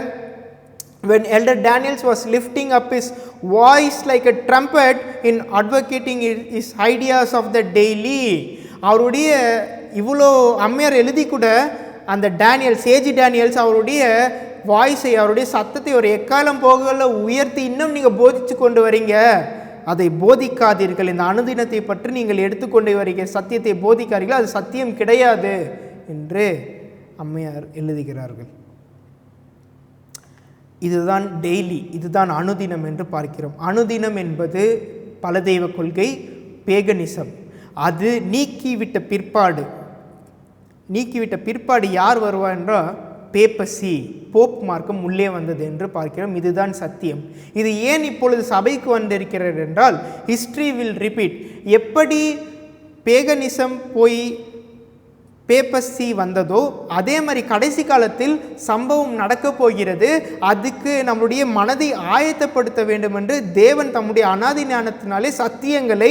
when Elder Daniels was lifting up his voice like a trumpet in advocating his ideas of the daily, அவருடைய இவ்வளோ அம்மையார் எழுதி கூட அந்த டேனியல்ஸ், ஏஜி டேனியல்ஸ் அவருடைய வாய்ஸை, அவருடைய சத்தத்தை ஒரு எக்காலம் போகல உயர்த்தி இன்னும் நீங்கள் போதித்து கொண்டு வரீங்க, அதை போதிக்காதீர்கள், இந்த அனுதினத்தை பற்றி நீங்கள் எடுத்துக்கொண்டு வரீங்க, சத்தியத்தை போதிக்காதீர்கள், அது சத்தியம் கிடையாது என்று அம்மையார் எழுதுகிறார்கள். இதுதான் டெய்லி, இதுதான் அனுதினம் என்று பார்க்கிறோம். அனுதினம் என்பது பல தெய்வ கொள்கை, பேகனிசம். அது நீக்கிவிட்ட பிற்பாடு, நீக்கிவிட்ட பிற்பாடு யார் வருவா என்றால் பேப்பசி, போப் மார்க்கம் உள்ளே வந்தது என்று பார்க்கிறோம். இதுதான் சத்தியம். இது ஏன் இப்பொழுது சபைக்கு வந்திருக்கிறது என்றால் ஹிஸ்ட்ரி வில் ரிப்பீட். எப்படி பேகனிசம் போய் பேப்பசி வந்ததோ அதே மாதிரி கடைசி காலத்தில் சம்பவம் நடக்கப் போகிறது. அதுக்கு நம்முடைய மனதை ஆயத்தப்படுத்த வேண்டும் என்று தேவன் தம்முடைய அனாதி ஞானத்தினாலே சத்தியங்களை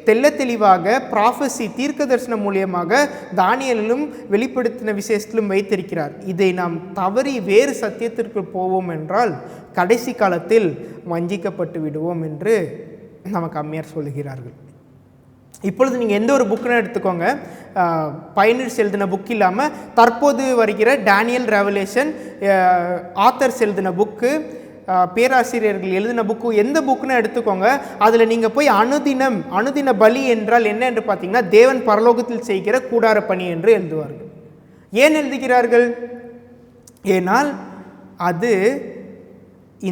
தெல்ல தெளிவாக ப்ராஃபஸி தீர்க்க தரிசனம் மூலியமாக தானியேலிலும் வெளிப்படுத்தின விசேஷத்திலும் வைத்திருக்கிறார். இதை நாம் தவறி வேறு சத்தியத்திற்கு போவோம் என்றால் கடைசி காலத்தில் வஞ்சிக்கப்பட்டு விடுவோம் என்று நமக்கு அம்மையார் சொல்லுகிறார்கள். இப்பொழுது நீங்கள் எந்த ஒரு புக்குன்னு எடுத்துக்கோங்க, பயனர்ஸ் எழுதின புக் இல்லாமல் தற்போது வருகிற டேனியல் ரெவலேஷன், ஆத்தர்ஸ் எழுதின புக்கு, பேராசிரியர்கள் எழுதின புக்கு, எந்த புக்குன்னு எடுத்துக்கோங்க. அதில் நீங்கள் போய் அனுதின பலி என்றால் என்ன என்று பார்த்தீங்கன்னா தேவன் பரலோகத்தில் செய்கிற கூடார பணி என்று எழுதுவார்கள். ஏன் எழுதுகிறார்கள்? ஏனால் அது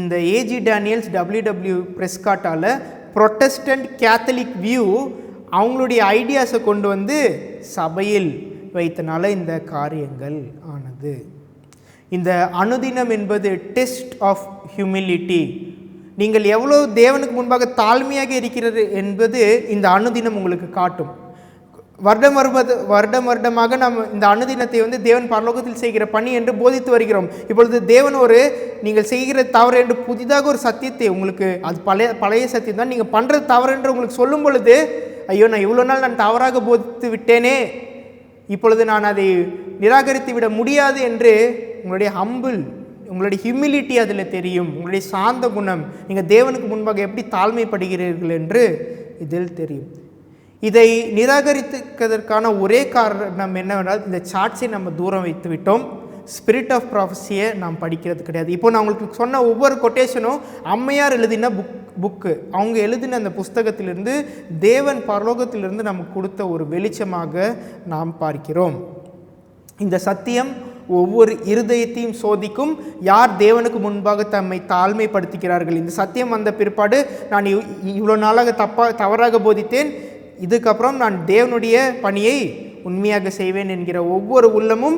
இந்த ஏஜி டேனியல்ஸ் WW பிரெஸ்காட்டால் புரொட்டஸ்டன்ட் கேத்தலிக் வியூ அவங்களுடைய ஐடியாஸை கொண்டு வந்து சபையில் வைத்தனால இந்த காரியங்கள் ஆனது. இந்த அனுதினம் என்பது டெஸ்ட் ஆஃப் ஹியூமிலிட்டி. நீங்கள் எவ்வளோ தேவனுக்கு முன்பாக தாழ்மையாக இருக்கிறது என்பது இந்த அனுதினம் உங்களுக்கு காட்டும். வருடமாக நாம் இந்த அனுதினத்தை வந்து தேவன் பரலோகத்தில் செய்கிற பணி என்று போதித்து வருகிறோம். இப்பொழுது தேவன் நீங்கள் செய்கிற தவறு என்று புதிதாக ஒரு சத்தியத்தை உங்களுக்கு, அது பழைய சத்தியம் தான், நீங்கள் பண்ணுறது தவறு என்று உங்களுக்கு சொல்லும் பொழுது, ஐயோ நான் இவ்வளோ நாள் நான் தவறாக போதித்து விட்டேனே, இப்பொழுது நான் அதை நிராகரித்து விட முடியாது என்று உங்களுடைய உங்களுடைய ஹியூமிலிட்டி அதில் தெரியும். உங்களுடைய சாந்த குணம், நீங்கள் தேவனுக்கு முன்பாக எப்படி தாழ்மைப்படுகிறீர்கள் என்று இதில் தெரியும். இதை நிராகரித்துக்கிறதுக்கான ஒரே காரணம் என்னவென்றால் இந்த சார்ட்ஸை நம்ம தூரம் வைத்து விட்டோம். ஸ்பிரிட் ஆஃப் ப்ராஃபஸியை நாம் படிக்கிறது கிடையாது. இப்போ நான் உங்களுக்கு சொன்ன ஒவ்வொரு கொட்டேஷனும் அம்மையார் எழுதின புக்கு, அவங்க எழுதின அந்த புஸ்தகத்திலிருந்து தேவன் பரலோகத்திலிருந்து நமக்கு கொடுத்த ஒரு வெளிச்சமாக நாம் பார்க்கிறோம். இந்த சத்தியம் ஒவ்வொரு இருதயத்தையும் சோதிக்கும். யார் தேவனுக்கு முன்பாக தம்மை தாழ்மைப்படுத்துகிறார்கள். இந்த சத்தியம் வந்த பிற்பாடு நான் இவ்வளோ நாளாக தவறாக போதித்தேன், இதுக்கப்புறம் நான் தேவனுடைய பணியை உண்மையாக செய்வேன் என்கிற ஒவ்வொரு உள்ளமும்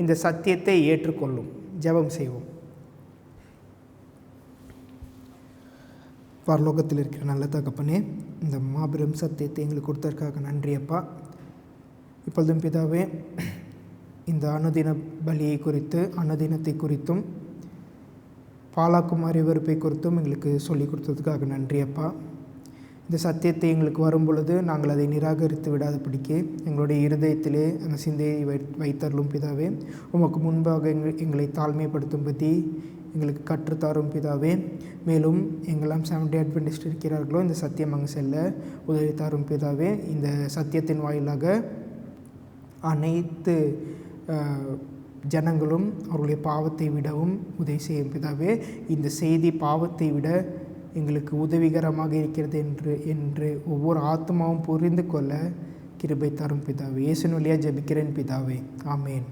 இந்த சத்தியத்தை ஏற்றுக்கொள்ளும். ஜெபம் செய்வோம். பரலோகத்தில் இருக்கிற நல்ல தகப்பனே, இந்த மாபெரும் சத்தியத்தை எங்களுக்கு கொடுத்ததற்காக நன்றி அப்பா. இப்பொழுதும் பிதாவே, இந்த அனுதின பலியை குறித்து, அனுதினத்தை குறித்தும் பாலாக்கும் அறிவறுப்பை குறித்தும் எங்களுக்கு சொல்லிக் கொடுத்ததுக்காக நன்றி அப்பா. இந்த சத்தியத்தை எங்களுக்கு வரும் பொழுது நாங்கள் அதை நிராகரித்து விடாதபடிக்கு எங்களுடைய இருதயத்திலே அந்த சிந்தையை வைத்தருளும் பிதாவே. உமக்கு முன்பாக எங்களை தாழ்மைப்படுத்தும்படி எங்களுக்கு கற்றுத்தாரும் பிதாவே. மேலும் எங்கெல்லாம் செவன்த்-டே அட்வென்டிஸ்ட் இருக்கிறார்களோ இந்த சத்தியம் அங்கு செல்ல உதவி தாரும் பிதாவே. இந்த சத்தியத்தின் வாயிலாக அனைத்து ஜனங்களும் அவர்களுடைய பாவத்தை விடவும் உதவி செய்யும் பிதாவே. இந்த செய்தி பாவத்தை விட எங்களுக்கு உதவிகரமாக இருக்கிறது என்று ஒவ்வொரு ஆத்மாவும் புரிந்து கொள்ள கிருபை தரும் பிதாவே. இயேசுவின் வழியாக ஜெபிக்கிறேன் பிதாவே. ஆமேன்.